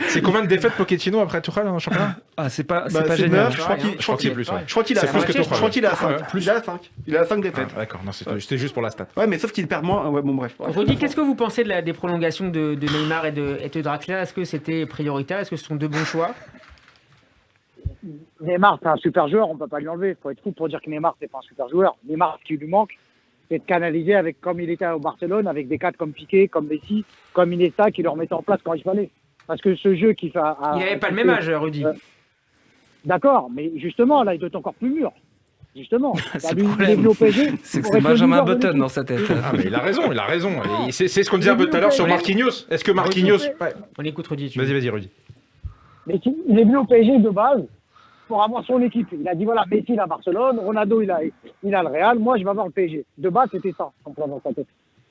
C'est combien de défaites Pochettino après Tuchel en championnat? Ah, c'est pas c'est génial. 9, je crois qu'il Je crois que c'est plus, ouais. Je crois qu'il a C'est 5. plus que Je crois qu'il a 5. Ouais, Il a 5. Il a 5 défaites. Ah, d'accord, non, c'était juste pour la stat. Ouais, mais sauf qu'il perd moins. Ouais, bon, bref. Rudy, qu'est-ce que vous pensez des prolongations de Neymar et de Draxler? Est-ce que c'était prioritaire? Est-ce que ce sont deux bons choix? Neymar, c'est un super joueur, on peut pas lui enlever. Il faut être fou pour dire que Neymar, c'est pas un super joueur. Neymar, ce qui lui manque, c'est de canaliser avec, comme il était au Barcelone, avec des cadres comme Piqué, comme Messi, comme Iniesta, qui le remettaient en place quand il fallait. Parce que ce jeu qui fait... Il n'avait pas le même âge, Rudy. D'accord, mais justement, là, il doit être encore plus mûr. Justement. C'est Lui, le il est problème. venu au PSG, C'est que pour c'est être le Benjamin leader de Button l'équipe. dans sa tête. Ah, mais il a raison. Et c'est ce qu'on disait un peu tout à l'heure sur Marquinhos. Est-ce que Marquinhos. Ouais. On écoute Rudy. Vas-y, Rudy. Mais il est venu au PSG de base pour avoir son équipe. Il a dit voilà, Messi il a Barcelone, Ronaldo il a le Real, moi je vais avoir le PSG. De base c'était ça, son plan dans sa tête.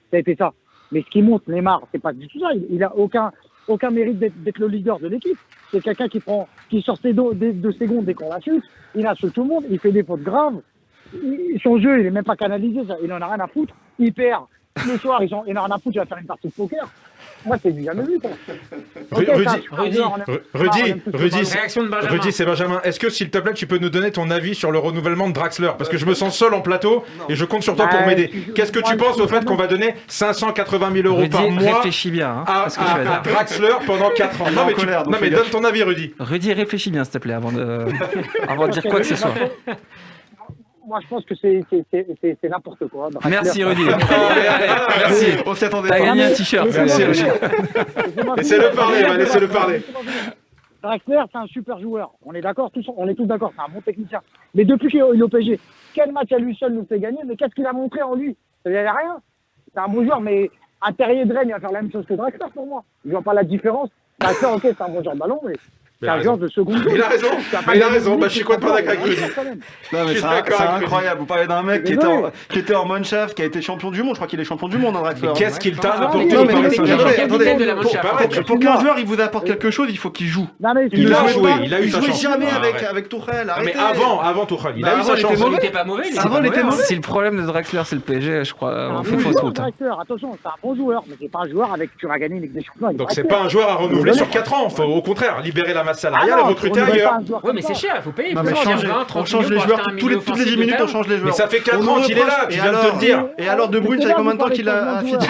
Ça a été ça. Mais ce qui montre Neymar, c'est pas du tout ça. Il a aucun mérite d'être le leader de l'équipe. C'est quelqu'un qui sort de secondes dès qu'on la chute. Il insulte tout le monde, il fait des fautes graves. Son jeu il est même pas canalisé, il en a rien à foutre. Il perd. Le soir, il en a rien à foutre, il va faire une partie de poker. Moi, c'est du jamais vu, quoi. Rudy, Réaction de Benjamin. Rudy, c'est Benjamin. Est-ce que, s'il te plaît, tu peux nous donner ton avis sur le renouvellement de Draxler? Parce que je me sens seul en plateau et je compte sur toi pour m'aider. Qu'est-ce que tu penses au fait qu'on va donner 580 000 euros Rudy, par mois réfléchis bien. Hein, à à ce que tu vas dire. Draxler pendant 4 ans? Non, mais donne ton avis, Rudy. Rudy, réfléchis bien, s'il te plaît, avant de dire quoi que ce soit. Moi, je pense que c'est n'importe quoi. Draxler, Merci, Rudy. Merci. On s'y attendait T'as pas. gagné un t-shirt. Merci, Rudy. Laissez-le parler, laissez-le parler. Draxler, c'est un super joueur. On est d'accord, on est tous d'accord, c'est un bon technicien. Mais depuis qu'il est au PSG, quel match à lui seul nous fait gagner? Mais qu'est-ce qu'il a montré en lui? Il n'y a rien. C'est un bon joueur, mais un Terrier de Rennes, il va faire la même chose que Draxler pour moi. Je ne vois pas la différence. Draxler, ok, c'est un bon joueur de ballon, mais c'est un joueur de seconde zone. Il a raison. Il a raison. Je suis complètement d'accord avec Rudy. Non, mais Je suis c'est d'accord avec incroyable. Vous parlez d'un mec qui était en Mannschaft, qui a été champion du monde. Je crois qu'il est champion du monde, hein, Draxler. Qu'est-ce qu'il t'a Non, apporté mais au non, Paris mais Saint-Germain? capitaine de la Mannschaft. Pour qu'un joueur il vous apporte quelque chose, il faut qu'il joue. Non, mais Il a jouait joué, pas. il a eu sa jouait chance. jamais Ah, ouais. avec Tourelle. Mais Arrêtez. avant Tuchel, il a eu Avant, sa il était chance. Il mauvais. n'était pas mauvais. Avant, il était mauvais. Si le problème de Draxler, c'est le PSG, je crois, on un fait bon fausse joueur, route. Draxler. Attention, c'est un bon joueur, mais c'est pas un joueur avec qui tu vas gagner une Ligue des Champions. Donc c'est pas un joueur à renouveler sur 4 ans. Faut au contraire libérer la masse salariale à recruter ailleurs. Oui, mais c'est cher, il faut payer. Non, mais on change les joueurs toutes les 10 minutes, on change les joueurs. Mais ça fait 4 ans qu'il est là, tu viens de te le dire. Et alors, De Bruyne, ça fait combien de temps qu'il a à Fidji?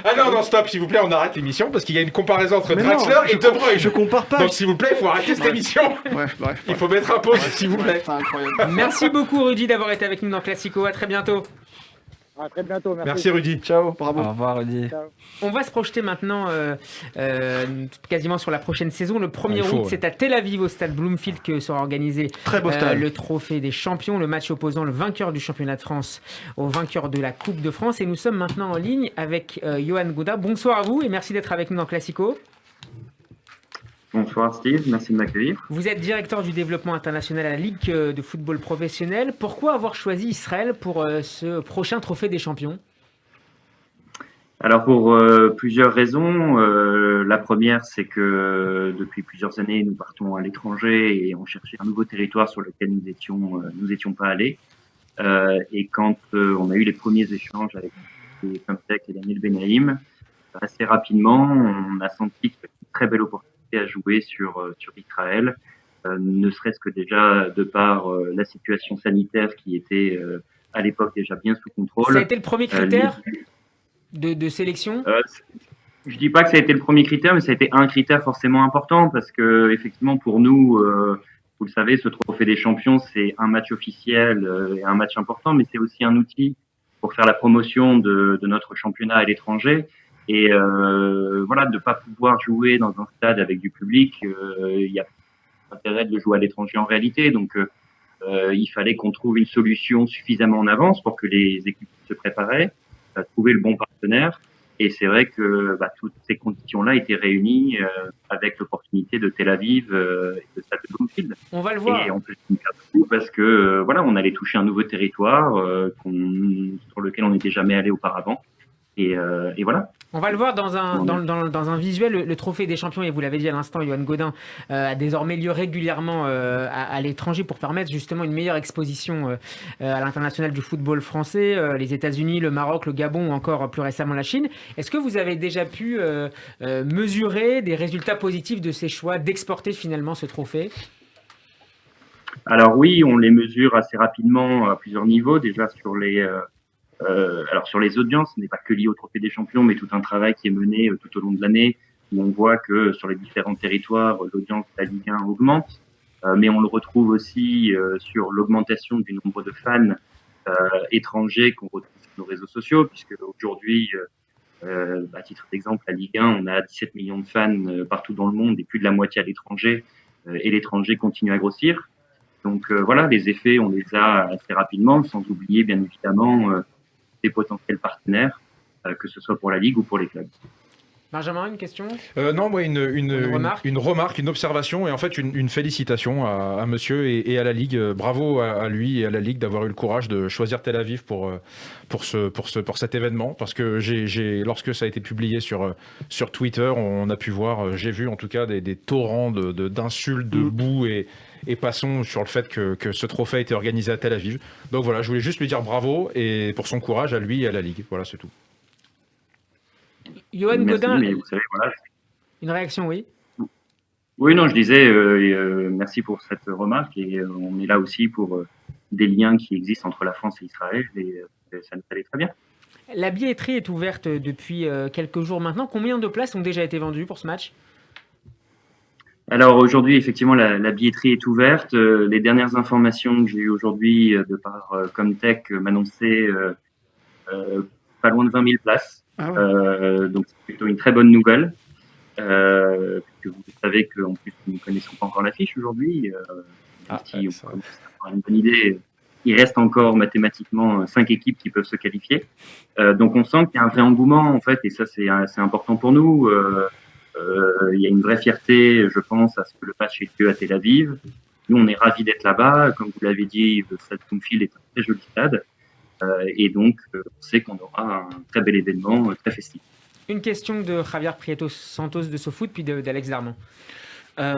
Ah non, stop, s'il vous plaît, on arrête l'émission parce qu'il y a une comparaison entre Draxler et De Bruyne. Je compare pas. Donc s'il vous plaît, il faut arrêter cette émission. Bref. Il faut mettre un pause, s'il vous plaît. C'est incroyable. Merci beaucoup Rudy d'avoir été avec nous dans Classico. À très bientôt. À très bientôt. Merci Rudy. Ciao, bravo. Au revoir, Rudy. On va se projeter maintenant quasiment sur la prochaine saison. Le 1er août, c'est à Tel Aviv, au stade Bloomfield, que sera organisé Très beau stade. le trophée des champions, le match opposant le vainqueur du championnat de France au vainqueur de la Coupe de France. Et nous sommes maintenant en ligne avec Johan Godin. Bonsoir à vous et merci d'être avec nous dans Classico. Bonsoir Steve, merci de m'accueillir. Vous êtes directeur du développement international à la Ligue de football professionnel. Pourquoi avoir choisi Israël pour ce prochain trophée des champions ? Alors pour plusieurs raisons. La première, c'est que depuis plusieurs années, nous partons à l'étranger et on cherchait un nouveau territoire sur lequel nous étions pas allés. Et quand on a eu les premiers échanges avec les Comtech et Daniel Benaïm, assez rapidement, on a senti qu'il y avait une très belle opportunité à jouer sur Israël, ne serait-ce que déjà de par la situation sanitaire qui était à l'époque déjà bien sous contrôle. Ça a été le premier critère de sélection ? Je dis pas que ça a été le premier critère, mais ça a été un critère forcément important parce que effectivement pour nous, vous le savez, ce trophée des champions, c'est un match officiel et un match important, mais c'est aussi un outil pour faire la promotion de notre championnat à l'étranger. Et voilà, de ne pas pouvoir jouer dans un stade avec du public, il y a intérêt de le jouer à l'étranger en réalité. Donc, il fallait qu'on trouve une solution suffisamment en avance pour que les équipes se préparaient, trouver le bon partenaire. Et c'est vrai que toutes ces conditions-là étaient réunies avec l'opportunité de Tel Aviv et de stade de Bloomfield. On va le voir. Et on peut se faire beaucoup parce que voilà, on allait toucher un nouveau territoire sur lequel on n'était jamais allé auparavant. Et voilà. On va le voir dans un visuel. Le trophée des champions, et vous l'avez dit à l'instant, Johan Godin, a désormais lieu régulièrement à l'étranger pour permettre justement une meilleure exposition à l'international du football français, les États-Unis, le Maroc, le Gabon ou encore plus récemment la Chine. Est-ce que vous avez déjà pu mesurer des résultats positifs de ces choix d'exporter finalement ce trophée ? Alors oui, on les mesure assez rapidement à plusieurs niveaux. Déjà sur les audiences, ce n'est pas que lié au trophée des champions, mais tout un travail qui est mené tout au long de l'année, où on voit que sur les différents territoires, l'audience de la Ligue 1 augmente, mais on le retrouve aussi sur l'augmentation du nombre de fans étrangers qu'on retrouve sur nos réseaux sociaux, puisque aujourd'hui, à titre d'exemple, la Ligue 1, on a 17 millions de fans partout dans le monde et plus de la moitié à l'étranger, et l'étranger continue à grossir. Donc voilà, les effets, on les a assez rapidement, sans oublier bien évidemment des potentiels partenaires, que ce soit pour la Ligue ou pour les clubs. Benjamin, une question ? Non, moi, une remarque, une observation et en fait une félicitation à monsieur et à la Ligue. Bravo à lui et à la Ligue d'avoir eu le courage de choisir Tel Aviv pour cet événement. Parce que lorsque ça a été publié sur Twitter, on a pu voir, j'ai vu en tout cas des torrents d'insultes, de boue et passons sur le fait que ce trophée a été organisé à Tel Aviv. Donc voilà, je voulais juste lui dire bravo et pour son courage à lui et à la Ligue. Voilà, c'est tout. Johan Godin, mais vous savez, voilà. Une réaction, oui. Oui, non, je disais merci pour cette remarque et on est là aussi pour des liens qui existent entre la France et Israël et ça nous allait très bien. La billetterie est ouverte depuis quelques jours maintenant. Combien de places ont déjà été vendues pour ce match ? Alors aujourd'hui, effectivement, la billetterie est ouverte. Les dernières informations que j'ai eues aujourd'hui de par Comtech m'annonçaient pas loin de 20 000 places. Ah ouais. Donc c'est plutôt une très bonne nouvelle. Puisque vous savez qu'en plus nous ne connaissons pas encore l'affiche aujourd'hui. Si on commence à avoir une bonne idée, il reste encore mathématiquement 5 équipes qui peuvent se qualifier. Donc on sent qu'il y a un vrai engouement en fait, et ça c'est important pour nous. Il y a une vraie fierté, je pense, à ce que le match ait lieu à Tel Aviv. Nous, on est ravis d'être là-bas. Comme vous l'avez dit, le stade Bloomfield est un très joli stade. Et donc, on sait qu'on aura un très bel événement, très festif. Une question de Javier Prieto Santos de SoFoot, puis d'Alex Darman.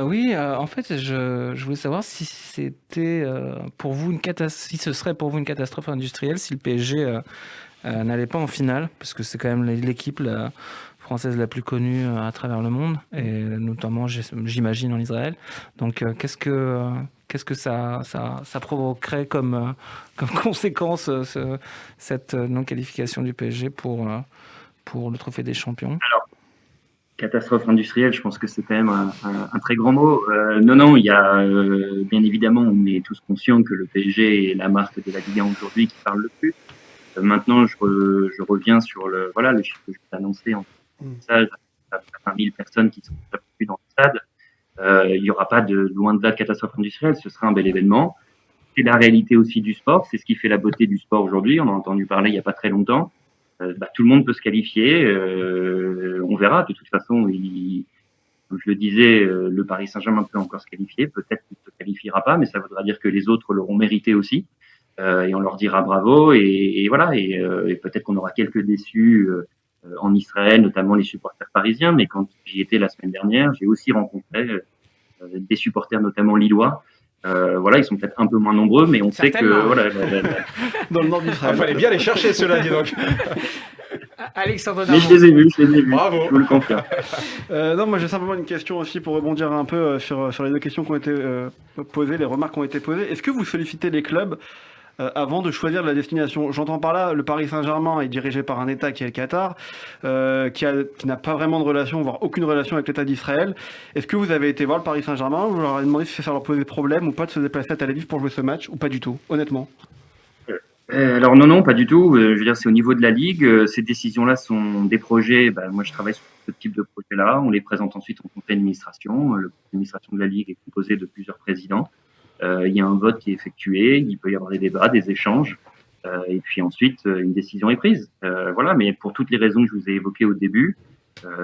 Oui, en fait, je voulais savoir si c'était pour vous si ce serait pour vous une catastrophe industrielle si le PSG n'allait pas en finale, parce que c'est quand même l'équipe française la plus connue à travers le monde, et notamment, j'imagine, en Israël. Donc, qu'est-ce que ça provoquerait comme conséquence, cette non-qualification du PSG pour le Trophée des Champions? Alors, catastrophe industrielle, je pense que c'est quand même un très grand mot. Non, il y a bien évidemment, on est tous conscients que le PSG est la marque de la Ligue 1 aujourd'hui qui parle le plus. Maintenant, je reviens sur le chiffre que je vous ai annoncé en message, à 20 000 personnes qui sont plus dans le stade. Il n'y aura pas loin de là de catastrophe industrielle, ce sera un bel événement. C'est la réalité aussi du sport, c'est ce qui fait la beauté du sport aujourd'hui. On en a entendu parler il n'y a pas très longtemps. Tout le monde peut se qualifier, on verra. De toute façon, comme je le disais, le Paris Saint-Germain peut encore se qualifier. Peut-être qu'il ne se qualifiera pas, mais ça voudra dire que les autres l'auront mérité aussi. Et on leur dira bravo. Et voilà. Et peut-être qu'on aura quelques déçus en Israël, notamment les supporters parisiens. Mais quand j'y étais la semaine dernière, j'ai aussi rencontré des supporters, notamment lillois. Ils sont peut-être un peu moins nombreux, mais on sait que dans le nord d'Israël. Il fallait bien les chercher, ceux-là, dis donc. Alexandre Darmon. Mais je les ai vus. Bravo. Je vous le confirme. Non, moi j'ai simplement une question aussi pour rebondir un peu sur les deux questions qui ont été posées, les remarques qui ont été posées. Est-ce que vous sollicitez les clubs avant de choisir la destination? J'entends par là, le Paris Saint-Germain est dirigé par un État qui est le Qatar, qui n'a pas vraiment de relation, voire aucune relation avec l'État d'Israël. Est-ce que vous avez été voir le Paris Saint-Germain? Vous leur avez demandé si ça leur posait problème ou pas de se déplacer à Tel Aviv pour jouer ce match, ou pas du tout, honnêtement? Alors non, pas du tout. Je veux dire, c'est au niveau de la Ligue. Ces décisions-là sont des projets. Moi, je travaille sur ce type de projet-là. On les présente ensuite au conseil d'administration. Le conseil d'administration de la Ligue est composé de plusieurs présidents. Il y a un vote qui est effectué. Il peut y avoir des débats, des échanges. Et puis ensuite, une décision est prise. Mais pour toutes les raisons que je vous ai évoquées au début,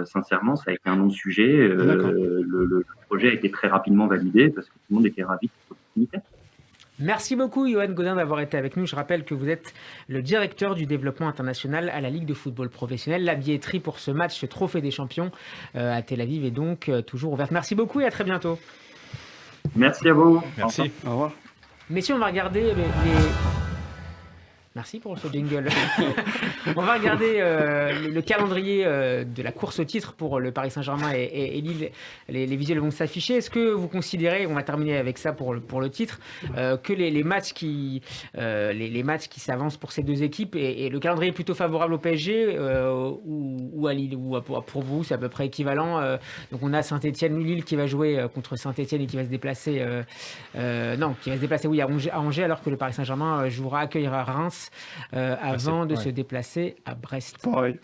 sincèrement, ça a été un non-sujet. Le projet a été très rapidement validé parce que tout le monde était ravi de cette opportunité. Merci beaucoup, Yoann Gaudin, d'avoir été avec nous. Je rappelle que vous êtes le directeur du développement international à la Ligue de football professionnel. La billetterie pour ce match, ce Trophée des champions à Tel Aviv est donc toujours ouverte. Merci beaucoup et à très bientôt. Merci à vous. Merci. Au revoir. Messieurs, on va regarder les... Merci pour ce jingle. On va regarder le calendrier de la course au titre pour le Paris Saint-Germain et Lille. Les visuels vont s'afficher. Est-ce que vous considérez, on va terminer avec ça pour le titre, que les matchs qui s'avancent pour ces deux équipes et le calendrier est plutôt favorable au PSG ou à Lille, ou pour vous c'est à peu près équivalent. Donc on a Saint-Etienne-Lille qui va jouer contre Saint-Etienne et qui va se déplacer à Angers, alors que le Paris Saint-Germain accueillera Reims avant de se déplacer à Brest. Pareil,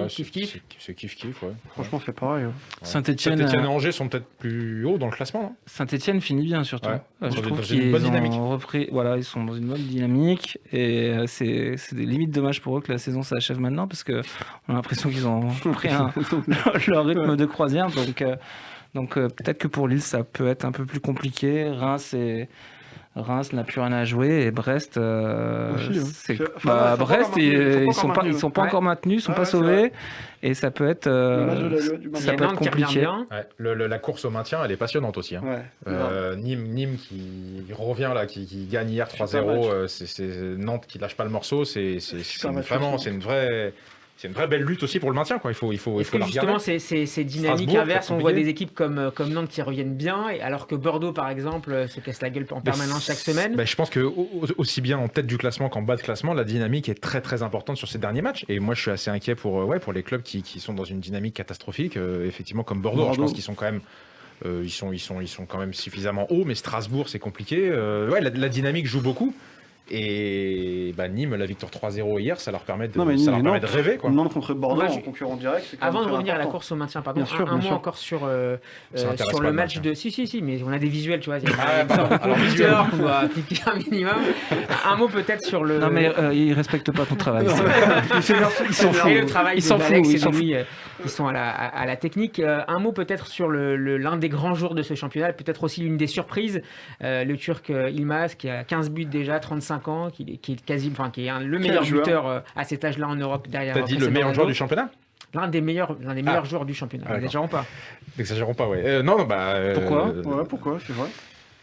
kiff-kiff. C'est kiff-kiff, ouais. Franchement, c'est pareil. Ouais. Saint-Etienne et Angers sont peut-être plus hauts dans le classement, non? Saint-Etienne finit bien, surtout. Ouais. Je trouve qu'ils ont dynamique. Ils sont dans une bonne dynamique et c'est limite dommage pour eux que la saison s'achève maintenant parce qu'on a l'impression qu'ils ont pris leur rythme de croisière. Donc peut-être que pour Lille, ça peut être un peu plus compliqué. Reims n'a plus rien à jouer et Brest, Brest ils sont pas encore maintenus, ils sont pas sauvés et ça peut être compliqué. La course au maintien, elle est passionnante aussi. Nîmes qui revient là, qui gagne hier 3-0, c'est Nantes qui lâche pas le morceau, c'est une vraie belle lutte aussi pour le maintien, quoi. Il faut la justement, c'est dynamique inverse. On voit des équipes comme Nantes qui reviennent bien, alors que Bordeaux, par exemple, se casse la gueule en permanence chaque semaine. Je pense que aussi bien en tête du classement qu'en bas de classement, la dynamique est très très importante sur ces derniers matchs. Et moi, je suis assez inquiet pour les clubs qui sont dans une dynamique catastrophique, effectivement comme Bordeaux. Je pense qu'ils sont quand même ils sont quand même suffisamment hauts, mais Strasbourg, c'est compliqué. La dynamique joue beaucoup. Et Nîmes, la victoire 3-0 hier, ça leur permet de rêver, quoi. Nantes contre Bordeaux en concurrent direct. Avant de revenir à la course au maintien, pardon, un mot encore sur le match de... Si, mais on a des visuels, tu vois. On doit cliquer un minimum. Un mot peut-être sur le... Non, mais ils respectent pas ton travail. Ils s'en foutent. Ils sont à la technique. Un mot peut-être sur l'un des grands jours de ce championnat, peut-être aussi l'une des surprises, le Turc Yılmaz qui a 15 buts déjà, 35 ans, qui est le meilleur buteur à cet âge-là en Europe derrière. T'as dit le meilleur joueur du championnat? L'un des meilleurs joueurs du championnat. N'exagérons pas. N'exagérons pas, ouais. Pourquoi pourquoi, c'est vrai.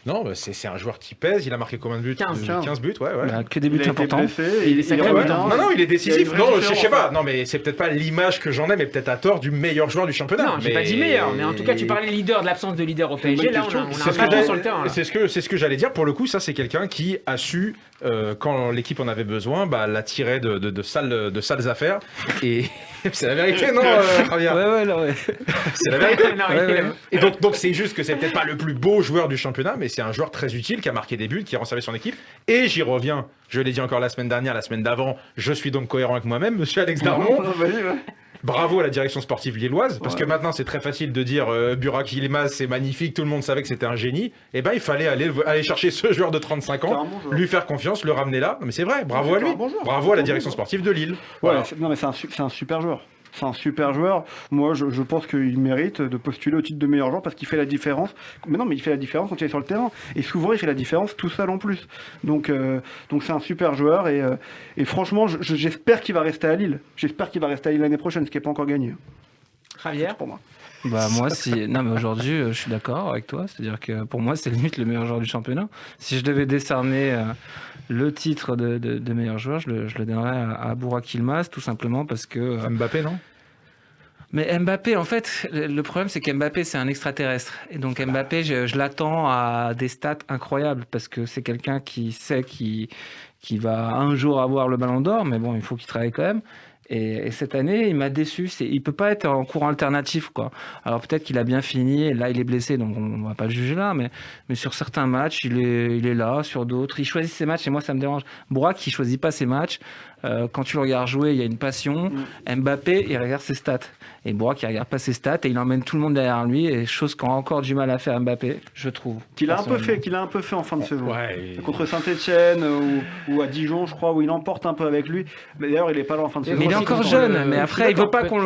Non, c'est un joueur qui pèse. Il a marqué combien de buts? 15 buts, ouais. Que des buts importants. Il est décisif. Non, je sais pas. Non, mais c'est peut-être pas l'image que j'en ai, mais peut-être à tort du meilleur joueur du championnat. Non, j'ai pas dit meilleur, mais en tout cas, tu parlais leader, de l'absence de leader au PSG. Là, on a un peu sur le terrain. C'est ce que j'allais dire. Pour le coup, ça, c'est quelqu'un qui a su, quand l'équipe en avait besoin, la tirer de sales affaires. Et c'est la vérité, non, Javier? Ouais. C'est la vérité. Et donc, c'est juste que c'est peut-être pas le plus beau joueur du championnat, mais c'est un joueur très utile qui a marqué des buts, qui a rend service son équipe. Et j'y reviens, je l'ai dit encore la semaine dernière, la semaine d'avant, je suis donc cohérent avec moi-même, monsieur Alex Darmon. Bravo à la direction sportive lilloise, parce que maintenant c'est très facile de dire Burak Yilmaz c'est magnifique, tout le monde savait que c'était un génie. Et il fallait aller chercher ce joueur de 35 ans, lui faire confiance, le ramener là. Non, mais c'est vrai, bravo à lui, bravo à la direction sportive de Lille. Voilà. Non mais c'est un super joueur. C'est un super joueur. Moi, je pense qu'il mérite de postuler au titre de meilleur joueur parce qu'il fait la différence. Mais non, mais il fait la différence quand il est sur le terrain. Et souvent, il fait la différence tout seul en plus. Donc c'est un super joueur. Et franchement, j'espère qu'il va rester à Lille. J'espère qu'il va rester à Lille l'année prochaine, ce qui n'est pas encore gagné. Javier, pour moi. Moi, non, mais aujourd'hui, je suis d'accord avec toi. C'est-à-dire que pour moi, c'est limite le meilleur joueur du championnat. Si je devais décerner le titre de meilleur joueur, je le donnerais à Burak Yilmaz, tout simplement parce que... Mbappé, non? Mais Mbappé, en fait, le problème, c'est qu'Mbappé, c'est un extraterrestre. Et donc Mbappé, je l'attends à des stats incroyables parce que c'est quelqu'un qui sait qu'il va un jour avoir le ballon d'or, mais bon, il faut qu'il travaille quand même. Et cette année, il m'a déçu. Il peut pas être en courant alternatif, quoi. Alors peut-être qu'il a bien fini. Et là, il est blessé, donc on va pas le juger là. Mais sur certains matchs, il est là. Sur d'autres, il choisit ses matchs. Et moi, ça me dérange. Burak, il choisit pas ses matchs. Quand tu le regardes jouer, il y a une passion. Mbappé, il regarde ses stats. Et Burak, il regarde pas ses stats et il emmène tout le monde derrière lui. Et chose qu'on a encore du mal à faire Mbappé, je trouve. Qu'il a un peu fait en fin de saison. Contre Saint-Etienne ou à Dijon, je crois, où il emporte un peu avec lui. Mais d'ailleurs, il est pas là en fin de saison. Mais il est encore jeune. Mais après, il veut pas qu'on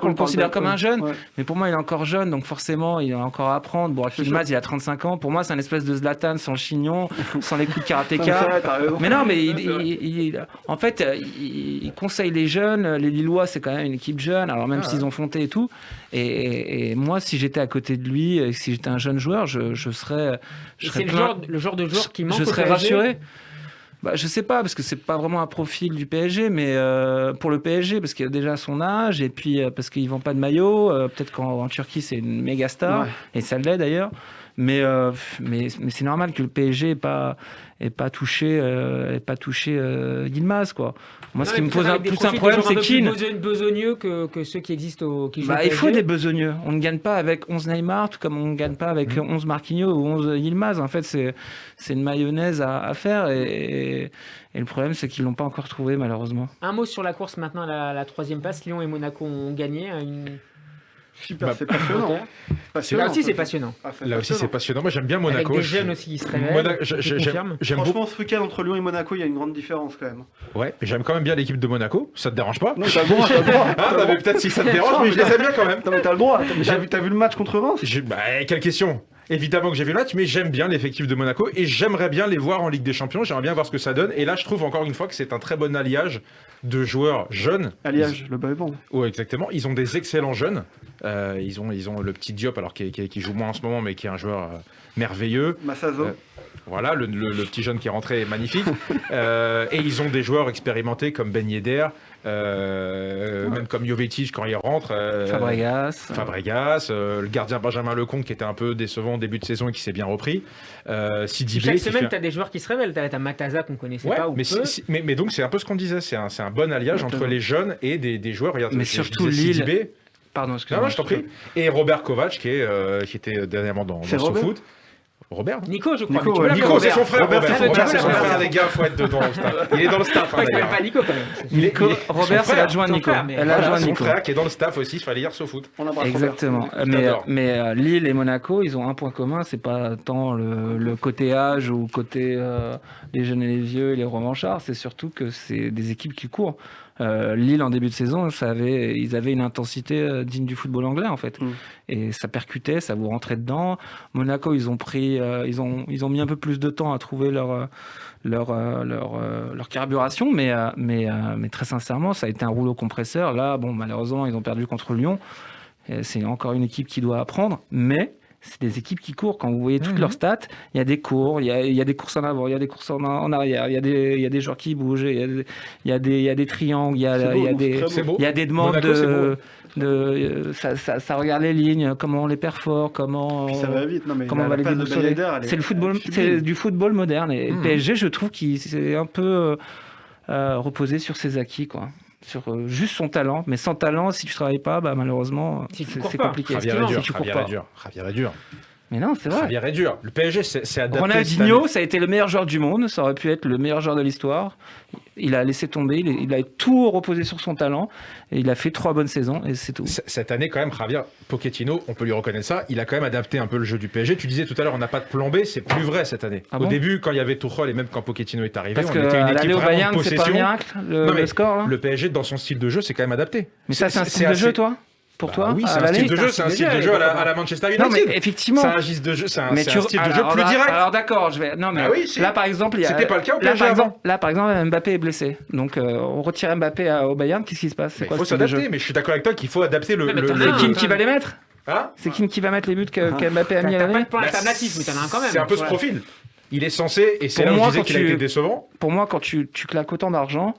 le considère comme un jeune. Ouais. Mais pour moi, il est encore jeune. Donc forcément, il a encore à apprendre. Burak Yilmaz, il a 35 ans. Pour moi, c'est un espèce de Zlatan sans le chignon, sans les coups de karatéka. Mais non, mais en fait, il conseille les jeunes. Les Lillois, c'est quand même une équipe jeune. Alors même s'ils ont fonté et tout. Et moi, si j'étais à côté de lui, et si j'étais un jeune joueur, je serais c'est le genre de joueur qui manque. Je serais rassuré. Je sais pas, parce que c'est pas vraiment un profil du PSG, mais pour le PSG, parce qu'il a déjà son âge, et puis parce qu'ils vendent pas de maillot. Peut-être qu'en Turquie, c'est une méga star, et ça l'est d'ailleurs. Mais c'est normal que le PSG ait pas touché Yilmaz, quoi. Moi, ce qui me pose plus un problème, c'est Keane. Plus besogneux que ceux qui existent qui jouent au PSG. Il faut des besogneux. On ne gagne pas avec 11 Neymar, tout comme on ne gagne pas avec 11 Marquinhos ou 11 Yilmaz. En fait, c'est une mayonnaise à faire. Et le problème, c'est qu'ils ne l'ont pas encore trouvé, malheureusement. Un mot sur la course maintenant, la troisième place. Lyon et Monaco ont gagné. Super, c'est passionnant. Là aussi, c'est passionnant. Là aussi, c'est passionnant. Moi, j'aime bien Monaco. Avec des jeunes aussi qui se révèlent. Franchement, ce week-end entre Lyon et Monaco, il y a une grande différence quand même. Ouais, mais j'aime quand même bien l'équipe de Monaco. Ça te dérange pas? Non, t'as le droit. Mais peut-être si ça te dérange, mais je les aime bien quand même. Non, mais t'as le droit. T'as vu le match contre Reims? Quelle question? Évidemment que j'ai vu le match, mais j'aime bien l'effectif de Monaco et j'aimerais bien les voir en Ligue des Champions. J'aimerais bien voir ce que ça donne. Et là, je trouve encore une fois que c'est un très bon alliage de joueurs jeunes. Alliage, le bas est bon. Oui, exactement. Ils ont des excellents jeunes. Ils ont le petit Diop, alors qui joue moins en ce moment, mais qui est un joueur merveilleux. Massazo. Voilà, le petit jeune qui est rentré est magnifique. Et ils ont des joueurs expérimentés comme Ben Yedder. Même comme Jovetic quand il rentre, Fabregas, le gardien Benjamin Lecomte qui était un peu décevant au début de saison et qui s'est bien repris. Chaque semaine, tu as des joueurs qui se révèlent. Tu as Mataza qu'on connaissait pas. Mais donc, c'est un peu ce qu'on disait. C'est un bon alliage entre les jeunes et des joueurs. Regarde, mais surtout Lille. Pardon, excuse-moi. Non, je t'en prie. Et Robert Kovac qui était dernièrement dans SoFoot. Robert Nico, je crois. Nico, c'est son frère. Robert, c'est son frère, les gars, faut être dedans. Il est dans le staff. Il s'appelle pas Nico quand même. Robert, c'est l'adjoint de Nico. Son frère qui est dans le staff aussi, il fallait lire SoFoot. Exactement. Mais Lille et Monaco, ils ont un point commun, c'est pas tant le côté âge ou côté les jeunes et les vieux et les revanchards, c'est surtout que c'est des équipes qui courent. Lille en début de saison, ils avaient une intensité digne du football anglais en fait, et ça percutait, ça vous rentrait dedans. Monaco, ils ont mis un peu plus de temps à trouver leur carburation, mais très sincèrement, ça a été un rouleau compresseur. Là, malheureusement, ils ont perdu contre Lyon. C'est encore une équipe qui doit apprendre, mais c'est des équipes qui courent. Quand vous voyez toutes leurs stats, il y a des cours, il y a des courses en avant, il y a des courses en arrière, il y a des joueurs qui bougent, il y a des triangles, il y a des demandes ça regarde les lignes, comment on les perfore, comment ça va vite. Non, mais comment on va les déboussoler. C'est le football, c'est du football moderne. Et le PSG, je trouve qu'il s'est un peu reposé sur ses acquis, quoi. Sur juste son talent, mais sans talent, si tu travailles pas, malheureusement, c'est compliqué. Javier est dur. Mais non, c'est vrai. Javier est dur. Le PSG, c'est adapté. Ronaldinho, ça a été le meilleur joueur du monde, ça aurait pu être le meilleur joueur de l'histoire. Il a laissé tomber, il a tout reposé sur son talent, et il a fait 3 bonnes saisons, et c'est tout. Cette année, quand même, Javier Pochettino, on peut lui reconnaître ça, il a quand même adapté un peu le jeu du PSG. Tu disais tout à l'heure, on n'a pas de plan B, c'est plus vrai cette année. Au début, quand il y avait Tuchel, et même quand Pochettino est arrivé, parce on était une équipe vraiment de possession. C'est pas un miracle, le score, là. Le PSG, dans son style de jeu, c'est quand même adapté. Mais ça, c'est un style de jeu, toi ? Pour toi, oui, c'est un style de jeu, à la Manchester United. Non, mais effectivement, c'est un style de jeu, plus direct. Alors d'accord, là par exemple, c'était pas le cas au PSG avant. Là par exemple, Mbappé est blessé, donc on retire Mbappé au Bayern. Qu'est-ce qui se passe ? Il faut s'adapter, mais je suis d'accord avec toi qu'il faut adapter le. C'est qui va les mettre ? C'est qui va mettre les buts qu'Mbappé a mis à l'année ? T'as pas de plan alternatif, mais t'en as un quand même. C'est un peu ce profil. Il est censé, et c'est là où je disais qu'il a été décevant. Pour moi, quand tu claques autant d'argent,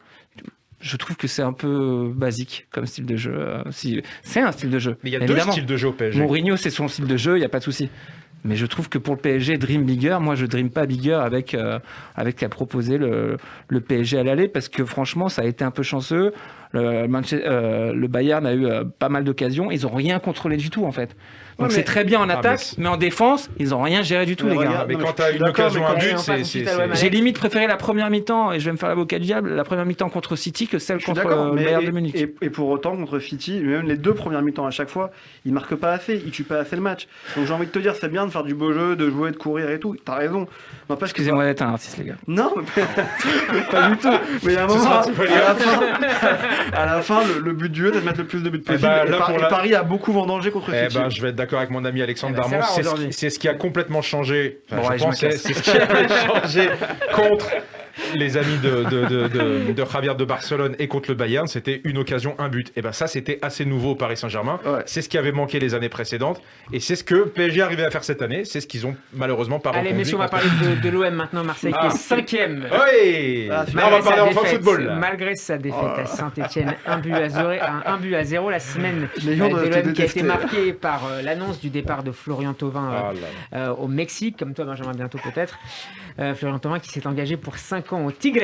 je trouve que c'est un peu basique comme style de jeu. C'est un style de jeu. Mais il y a deux styles de jeu au PSG. Mourinho, c'est son style de jeu, il n'y a pas de souci. Mais je trouve que pour le PSG, dream bigger. Moi, je dream pas bigger avec ce qu'a proposé le PSG à l'aller, parce que franchement, ça a été un peu chanceux. Le Bayern a eu pas mal d'occasions. Ils n'ont rien contrôlé du tout, en fait. Donc c'est très bien en attaque, mais en défense, ils n'ont rien géré du tout, les gars. Mais quand tu as une occasion, un but, j'ai limite préféré la première mi-temps, et je vais me faire l'avocat du diable, la première mi-temps contre City que celle contre le Bayern de Munich. Et pour autant, contre City, même les 2 premières mi-temps à chaque fois, ils marquent pas assez, ils tuent pas assez le match. Donc j'ai envie de te dire, c'est bien de faire du beau jeu, de jouer, de courir et tout. T'as raison. Excusez-moi d'être un artiste, les gars. Non, pas du tout. Mais à un moment, à la fin, le but du jeu, c'est de mettre le plus de buts possible. Et Paris a beaucoup vendangé contre City. Je vais être d'accord avec mon ami Alexandre Darmon. C'est ce qui a complètement changé. C'est ce qui a changé contre les amis de Javier de Barcelone et contre le Bayern, c'était une occasion, un but. Et ça, c'était assez nouveau au Paris Saint-Germain. Ouais. C'est ce qui avait manqué les années précédentes. Et c'est ce que PSG arrivait à faire cette année. C'est ce qu'ils ont malheureusement pas reconduit. Allez, messieurs, on va parler de l'OM maintenant. Marseille qui est 5e. Oui. Là, on va parler enfin football. Malgré sa défaite à Saint-Etienne, 1-0 la semaine de l'OM qui a été marquée par l'annonce du départ de Florian Thauvin au Mexique, comme toi, Benjamin, bientôt peut-être. Florian Thauvin qui s'est engagé pour 5 ans au Tigres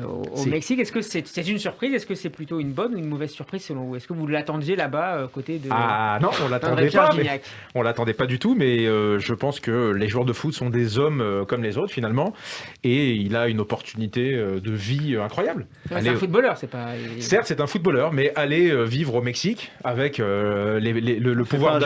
au Mexique. Est-ce que c'est une surprise ? Est-ce que c'est plutôt une bonne ou une mauvaise surprise selon vous ? Est-ce que vous l'attendiez là-bas côté de non, on l'attendait pas. On l'attendait pas du tout, mais je pense que les joueurs de foot sont des hommes comme les autres finalement, et il a une opportunité de vie incroyable. C'est un footballeur, c'est pas. Certes, c'est un footballeur, mais aller vivre au Mexique avec le pouvoir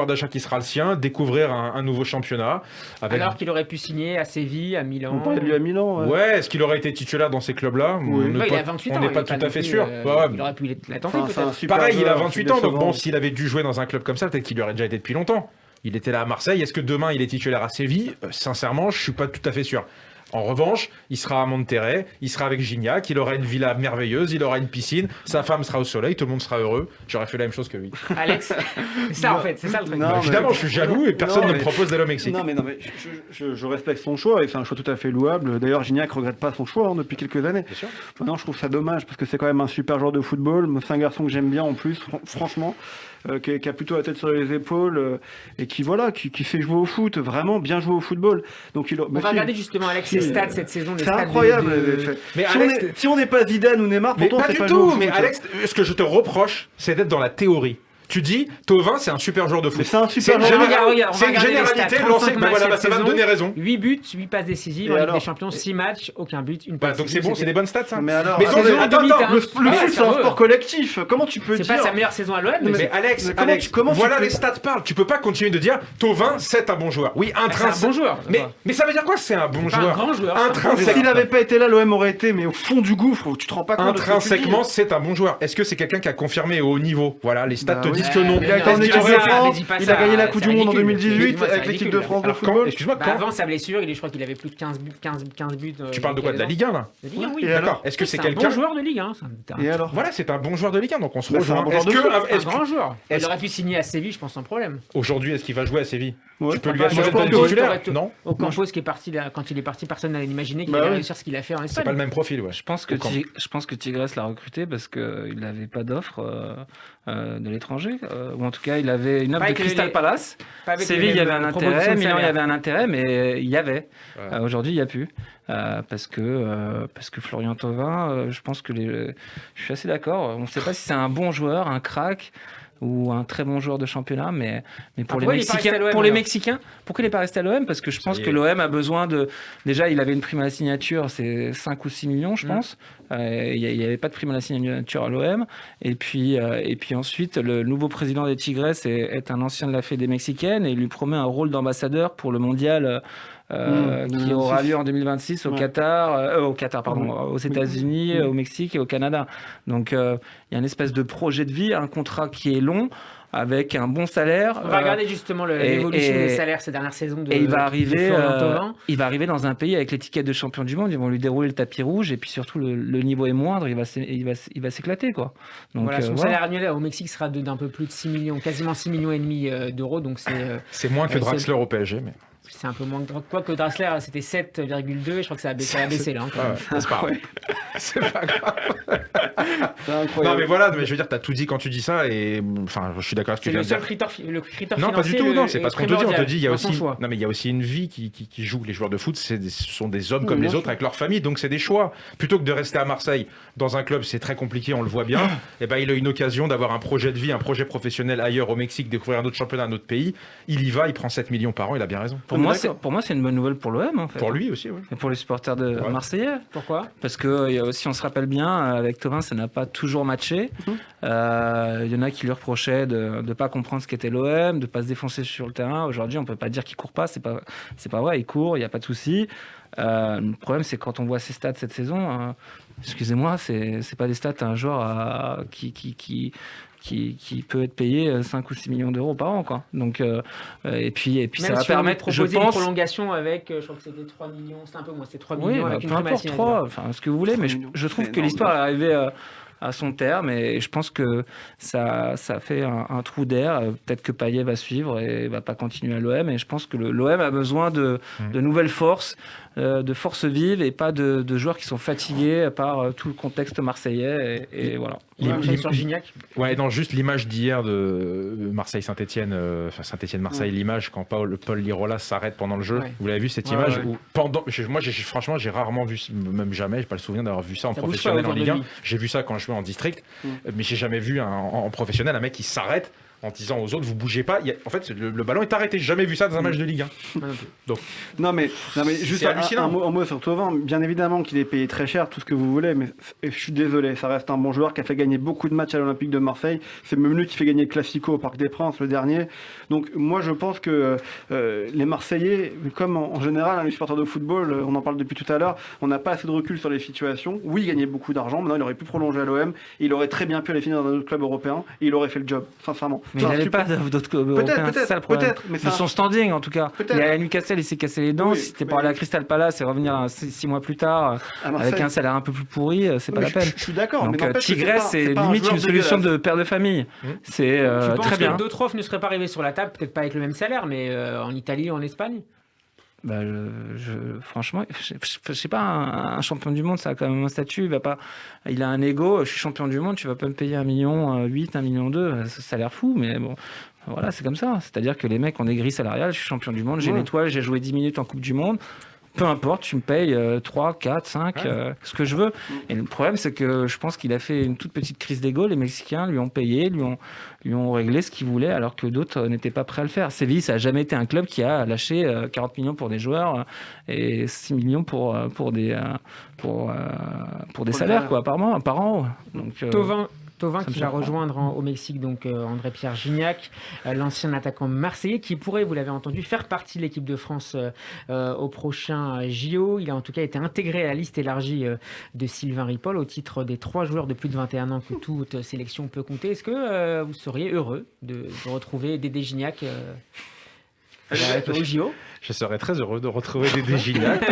d'achat qui sera le sien, découvrir un nouveau championnat. Alors qu'il aurait pu signer à Séville, à Milan. On parlait de lui à Milan. Ouais, est-ce qu'il aurait été titulaire dans ces clubs-là ? Il a 28 ans. On n'est pas tout à fait sûr. Il aurait pu la tenter peut-être. Pareil, il a 28 ans, donc bon, s'il avait dû jouer dans un club comme ça, peut-être qu'il y aurait déjà été depuis longtemps. Il était là à Marseille. Est-ce que demain il est titulaire à Séville ? Sincèrement, je suis pas tout à fait sûr. En revanche, il sera à Monterrey, il sera avec Gignac, il aura une villa merveilleuse, il aura une piscine, sa femme sera au soleil, tout le monde sera heureux. J'aurais fait la même chose que lui. Alex, c'est ça en fait, c'est ça le truc. Non, évidemment, je suis jaloux et personne ne me propose d'aller au Mexique. Non, mais je respecte son choix et c'est un choix tout à fait louable. D'ailleurs, Gignac regrette pas son choix depuis quelques années. Bien sûr. Maintenant, je trouve ça dommage parce que c'est quand même un super joueur de football. C'est un garçon que j'aime bien en plus, franchement. Qui a plutôt la tête sur les épaules et qui fait jouer au foot, vraiment bien jouer au football. Donc on va regarder justement Alex ses stats cette saison. C'est incroyable. Mais si on n'est pas Zidane ou Neymar, pourtant c'est pas tout. Mais Alex, ce que je te reproche, c'est d'être dans la théorie. Tu dis, Thauvin, c'est un super joueur de foot. C'est un super joueur. C'est une généralité lancée. Voilà, ça va me donner raison. 8 buts, 8 passes décisives en Ligue des Champions, 6 matchs, aucun but, une passe. Donc c'est bon, c'est des bonnes stats, ça. Mais alors, attends, le foot, c'est un sport collectif. Comment tu peux dire ? C'est pas sa meilleure saison à l'OM. Mais Alex, voilà les stats parlent. Tu peux pas continuer de dire, Thauvin, c'est un bon joueur. Oui, intrinsèquement. C'est un bon joueur. Mais ça veut dire quoi, c'est un bon joueur ? Un grand joueur. S'il n'avait pas été là, l'OM aurait été, mais au fond du gouffre, tu te rends pas compte. Intrinsèquement, c'est un bon joueur. Est-ce que c'est quelqu'un qui a confirmé au haut niveau ? Voilà, les stats te disent disent que non. Il a été en équipe de France, il a gagné la Coupe du Monde en 2018 avec l'équipe de France de football. Excuse-moi, Avant sa blessure, je crois qu'il avait plus de 15 buts. Tu parles de quoi? De la Ligue 1 là? De Ligue 1, oui. D'accord. Est-ce que c'est quelqu'un? un bon joueur de Ligue 1. Et alors? Voilà, c'est un bon joueur de Ligue 1, donc on se Bah, c'est rejoint. un bon joueur de foot. C'est un grand joueur. Il aurait pu signer à Séville, je pense, sans problème. Aujourd'hui, est-ce qu'il va jouer à Séville? Ouais. Tu peux lui Bah, assurer je pense de que titulaire? Non. Ocampos qui est parti là, quand il est parti, personne n'allait imaginer qu'il Bah allait oui. réussir ce qu'il a fait en C'est Espagne. pas le même profil, ouais. Je pense que Tigres l'a recruté parce qu'il n'avait pas d'offre de l'étranger. Ou en tout cas, il avait une offre de Crystal Palace. Séville, il y avait un intérêt. Milan, il y avait un intérêt, mais il y avait. Ouais. Aujourd'hui, il n'y a plus. Parce que Florian Thauvin, je pense que je suis assez d'accord. On ne sait pas si c'est un bon joueur, un crack ou un très bon joueur de championnat, mais pour les Mexicains, pourquoi il n'est pas resté à l'OM? Parce que je pense que l'OM a besoin de... Déjà, il avait une prime à la signature, c'est 5 ou 6 millions, je pense. Il n'y avait pas de prime à la signature à l'OM. Et puis ensuite, le nouveau président des Tigres est un ancien de la Fédé mexicaine et il lui promet un rôle d'ambassadeur pour le mondial qui aura lieu en 2026 au Qatar, aux États-Unis, au Mexique et au Canada. Donc, il y a une espèce de projet de vie, un contrat qui est long, avec un bon salaire. On va regarder justement l'évolution des salaires ces dernières saisons. Et il va arriver dans un pays avec l'étiquette de champion du monde. Ils vont lui dérouler le tapis rouge et puis surtout le niveau est moindre. Il va s'éclater, quoi. Donc, voilà, son salaire annuel au Mexique sera d'un peu plus de 6 millions, quasiment 6 millions et demi d'euros. Donc c'est moins que Draxler au PSG, mais. C'est un peu moins que Draxler, c'était 7,2 et je crois que ça a baissé là. C'est pas grave. C'est pas grave. C'est incroyable. Non mais voilà, mais je veux dire, t'as tout dit quand tu dis ça et enfin, je suis d'accord avec ce que tu viens de dire. C'est le critère non, pas du tout. Non, c'est pas ce qu'on te dit. On te dit, il y a aussi. Choix. Non, mais il y a aussi une vie qui joue. Les joueurs de foot, ce sont des hommes comme les autres avec leur famille, donc c'est des choix. Plutôt que de rester à Marseille dans un club, c'est très compliqué, on le voit bien. Et ben, il a une occasion d'avoir un projet de vie, un projet professionnel ailleurs au Mexique, découvrir un autre championnat, un autre pays. Il y va, il prend 7 millions par an. Il a bien raison. Pour moi, c'est une bonne nouvelle pour l'OM, en fait. Pour lui aussi, oui. Et pour les supporters de Marseillais. Pourquoi? Parce que si on se rappelle bien, avec Thauvin, ça n'a pas toujours matché. Il y en a qui lui reprochaient de ne pas comprendre ce qu'était l'OM, de ne pas se défoncer sur le terrain. Aujourd'hui, on ne peut pas dire qu'il ne court pas. C'est pas vrai, il court, il n'y a pas de souci. Le problème, c'est quand on voit ses stats cette saison, excusez-moi, c'est pas des stats un joueur qui peut être payé 5 ou 6 millions d'euros par an, quoi. Donc, et puis ça va permettre, je pense, une prolongation avec, je crois que c'était 3 millions, c'était un peu moins, c'était 3 millions avec une peu importe, 3, enfin, ce que vous voulez, mais je trouve que l'histoire est arrivée à son terme et je pense que ça fait un trou d'air. Peut-être que Payet va suivre et va pas continuer à l'OM, et je pense que l'OM a besoin de nouvelles forces, de forces vives et pas de joueurs qui sont fatigués par tout le contexte marseillais et voilà. Sur Gignac. Ouais, non, juste l'image d'hier de Marseille-Saint-Etienne, Saint-Etienne-Marseille, l'image quand Paul Lirola s'arrête pendant le jeu. Ouais. Vous l'avez vu cette image où franchement, j'ai rarement vu, même jamais, j'ai pas le souvenir d'avoir vu ça en professionnel en Ligue 1. J'ai vu ça quand je jouais en district, mais j'ai jamais vu en professionnel un mec qui s'arrête en disant aux autres, vous bougez pas. En fait, le ballon est arrêté. J'ai jamais vu ça dans un match de Ligue 1. Donc, non mais juste un mot sur Thauvin. Bien évidemment qu'il est payé très cher, tout ce que vous voulez, mais je suis désolé, ça reste un bon joueur qui a fait gagner beaucoup de matchs à l'Olympique de Marseille. C'est même lui qui fait gagner le Classico au Parc des Princes, le dernier. Donc moi, je pense que les Marseillais, comme en général, les supporters de football, on en parle depuis tout à l'heure, on n'a pas assez de recul sur les situations. Oui, il gagnait beaucoup d'argent. Maintenant, il aurait pu prolonger à l'OM. Il aurait très bien pu aller finir dans un autre club européen. Et il aurait fait le job, sincèrement. Mais il n'avait pas d'autres clubs européens, c'est ça le problème. Mais de son standing, en tout cas. Il est à Newcastle, il s'est cassé les dents. Si c'était pour aller à Crystal Palace et revenir 6 mois plus tard avec un salaire un peu plus pourri, c'est pas la peine. Je suis d'accord. Donc Tigres, c'est limite une solution de père de famille. C'est très bien. D'autres offres ne seraient pas arrivées sur la table, peut-être pas avec le même salaire, mais en Italie ou en Espagne? Franchement, je sais pas, un champion du monde, ça a quand même un statut. Il a un ego. Je suis champion du monde, tu vas pas me payer 1,8 million, 1,2 million. Ça a l'air fou, mais bon, voilà, c'est comme ça. C'est-à-dire que les mecs ont des grilles salariales. Je suis champion du monde, j'ai une étoile, j'ai joué 10 minutes en Coupe du Monde. Peu importe, tu me payes 3, 4, 5, ce que je veux. Et le problème, c'est que je pense qu'il a fait une toute petite crise d'ego. Les Mexicains lui ont payé, lui ont réglé ce qu'il voulait, alors que d'autres n'étaient pas prêts à le faire. Séville, ça n'a jamais été un club qui a lâché 40 millions pour des joueurs et 6 millions pour des salaires, quoi, par an. Donc, Thauvin qui va rejoindre au Mexique donc André-Pierre Gignac, l'ancien attaquant marseillais qui pourrait, vous l'avez entendu, faire partie de l'équipe de France au prochain JO. Il a en tout cas été intégré à la liste élargie de Sylvain Ripoll au titre des 3 joueurs de plus de 21 ans que toute sélection peut compter. Est-ce que vous seriez heureux de retrouver Dédé Gignac au JO? Je serais très heureux de retrouver Dédé Gignac.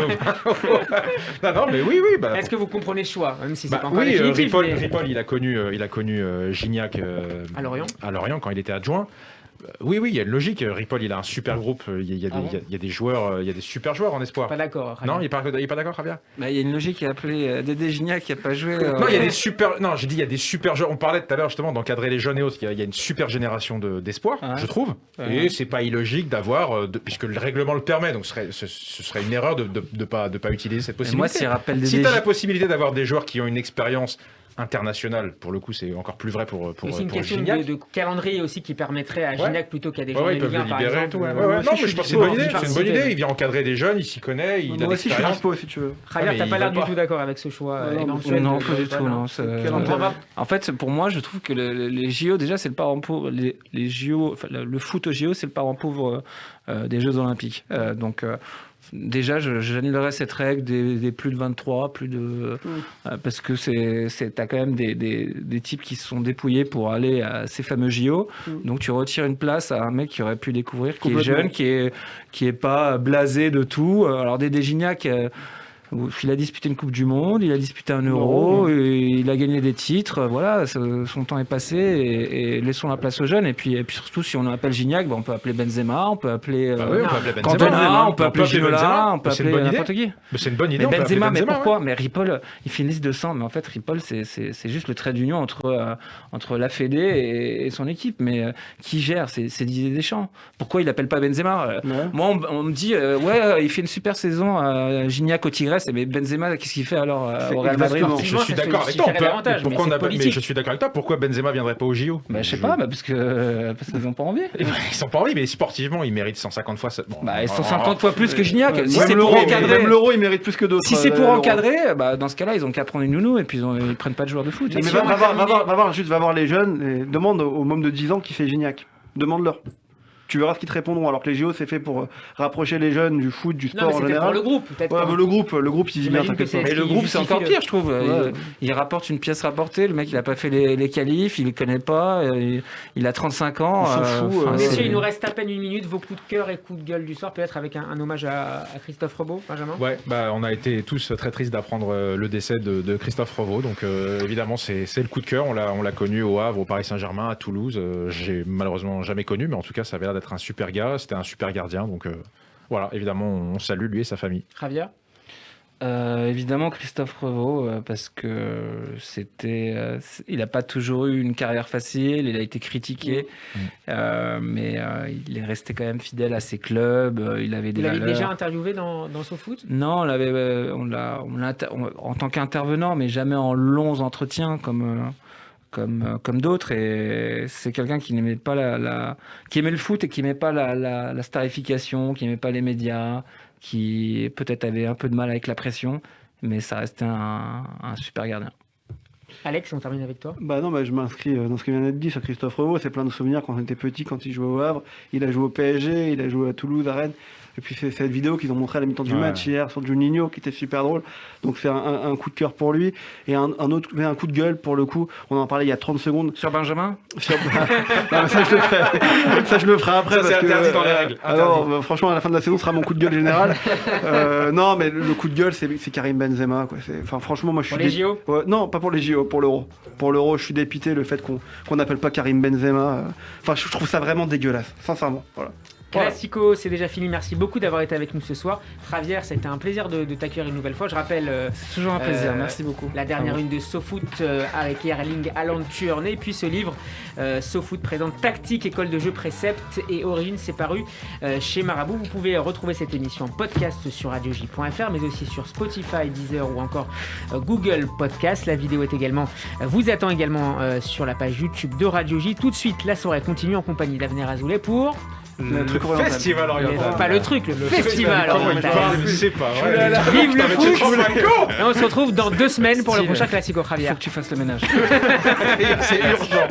non, mais oui. Est-ce que vous comprenez le choix, même si c'est pas encore oui, définitif, Ripoll, il a connu Gignac à Lorient quand il était adjoint. Oui, il y a une logique. Ripoll, il a un super groupe. Il y a des joueurs, il y a des super joueurs en espoir. Pas d'accord. Non, il n'est pas d'accord, Javier. Il y a une logique qui a appelé Dédé Gignac qui n'a pas joué. Non, il y a des super. Non, j'ai dit il y a des super joueurs. On parlait tout à l'heure justement d'encadrer les jeunes et autres. Il y a une super génération d'espoir, je trouve. Et c'est pas illogique d'avoir, puisque le règlement le permet. Donc ce serait une erreur de pas utiliser cette possibilité. Si tu as la possibilité d'avoir des joueurs qui ont une expérience international, pour le coup, c'est encore plus vrai pour c'est une question de calendrier aussi qui permettrait à Gignac plutôt qu'à des gens ils peuvent le libérer. Non, mais je pense que c'est une bonne idée. C'est une bonne idée. Il vient encadrer des jeunes, il s'y connaît, il a l'expérience. Si tu veux. Javier, t'as pas l'air du tout d'accord avec ce choix. Non, pas du tout. En fait, pour moi, je trouve que les JO, déjà, c'est le parent pauvre. Les JO, le foot aux JO, c'est le parent pauvre des Jeux Olympiques. Donc déjà, j'annulerais cette règle des plus de 23, parce que t'as quand même des types qui se sont dépouillés pour aller à ces fameux JO. Donc tu retires une place à un mec qui aurait pu découvrir, qui est jeune, qui est pas blasé de tout. Alors Dédé Gignac, il a disputé une Coupe du Monde, il a disputé un Euro, il a gagné des titres. Voilà, son temps est passé et laissons la place aux jeunes. Et puis surtout, si on appelle Gignac, on peut appeler Benzema, on peut appeler Cantona, on peut appeler Ginola, on peut appeler n'importe qui. Mais c'est une bonne idée. Mais Benzema, mais pourquoi? Mais Ripoll, il fait une liste de 100. Mais en fait, Ripoll, c'est juste le trait d'union entre la Fédé et son équipe. Mais qui gère? C'est Didier Deschamps. Pourquoi il l'appelle pas Benzema? Moi, on me dit, il fait une super saison à Gignac au Tigres. Mais Benzema, qu'est-ce qu'il fait alors au Real Madrid? Je suis d'accord avec toi. Mais je suis d'accord avec toi. Pourquoi Benzema viendrait pas au JO? Je sais pas, parce qu'ils n'ont pas envie. Ils sont pas envie, mais sportivement, ils méritent 150 fois. 150 fois plus que Gignac. Si c'est pour encadrer, même l'Euro, il mérite plus que d'autres. Si c'est pour encadrer, dans ce cas-là, ils ont qu'à prendre une nounou et puis ils prennent pas de joueurs de foot. Mais va voir les jeunes et demande aux mômes de 10 ans qui fait Gignac. Demande-leur. Tu verras ce qu'ils te répondront. Alors que les JO, c'est fait pour rapprocher les jeunes du foot, du sport en général. Pour le groupe, peut-être. Le groupe, il dit bien. Mais le groupe, c'est encore pire, je trouve. Il rapporte une pièce rapportée. Le mec, il a pas fait les qualifs, il les connaît pas. Il a 35 ans. Il s'en fout. Messieurs, il nous reste à peine une minute. Vos coups de cœur et coups de gueule du soir, peut-être avec un hommage à Christophe Rebaud, Benjamin. Ouais, on a été tous très tristes d'apprendre le décès de Christophe Rebaud. Donc évidemment, c'est le coup de cœur. On l'a connu au Havre, au Paris Saint-Germain, à Toulouse. J'ai malheureusement jamais connu, mais en tout cas, ça avait l'air d'être un super gars. C'était un super gardien, donc voilà, évidemment, on salue lui et sa famille. Javier? Évidemment Christophe Rebaud, parce que il n'a pas toujours eu une carrière facile, il a été critiqué, mais il est resté quand même fidèle à ses clubs, il avait des valeurs. Vous l'avez déjà interviewé dans SoFoot? Non, on l'a en tant qu'intervenant, mais jamais en longs entretiens comme d'autres, et c'est quelqu'un qui n'aimait pas qui aimait le foot et qui n'aimait pas la starification, qui n'aimait pas les médias, qui peut-être avait un peu de mal avec la pression, mais ça restait un super gardien. Alex, on termine avec toi. Je m'inscris dans ce qui vient d'être dit sur Christophe Rebaud. C'est plein de souvenirs quand on était petit, quand il jouait au Havre. Il a joué au PSG, il a joué à Toulouse, à Rennes. Et puis c'est cette vidéo qu'ils ont montrée à la mi-temps du match hier sur Juninho qui était super drôle. Donc c'est un coup de cœur pour lui. Et un coup de gueule pour le coup. On en parlait il y a 30 secondes. Sur Benjamin Ça je le ferai après. Ça c'est interdit dans les règles. Alors franchement à la fin de la saison ce sera mon coup de gueule général. Non mais le coup de gueule c'est Karim Benzema quoi. Franchement moi je suis... Pour les JO non pas pour les JO, pour l'Euro. Pour l'Euro je suis dépité le fait qu'on n'appelle pas Karim Benzema. Je trouve ça vraiment dégueulasse. Sincèrement. Voilà. Classico, c'est déjà fini. Merci beaucoup d'avoir été avec nous ce soir. Javier, ça a été un plaisir de t'accueillir une nouvelle fois. Je rappelle. C'est toujours un plaisir, merci beaucoup. La dernière une de SoFoot avec Erling Haaland Tuernay. Puis ce livre, SoFoot présente Tactique, école de jeu, préceptes et origines. C'est paru chez Marabout. Vous pouvez retrouver cette émission en podcast sur radioj.fr, mais aussi sur Spotify, Deezer ou encore Google Podcast. La vidéo vous attend également sur la page YouTube de Radio J. Tout de suite, la soirée continue en compagnie d'Avner Azoulay pour Le truc oriental. Festival oriental. Pas le truc, le festival oriental. C'est pas vrai. Vive le foot. Et on se retrouve dans 2 semaines pour le prochain Classico, Javier. Faut que tu fasses le ménage. C'est urgent.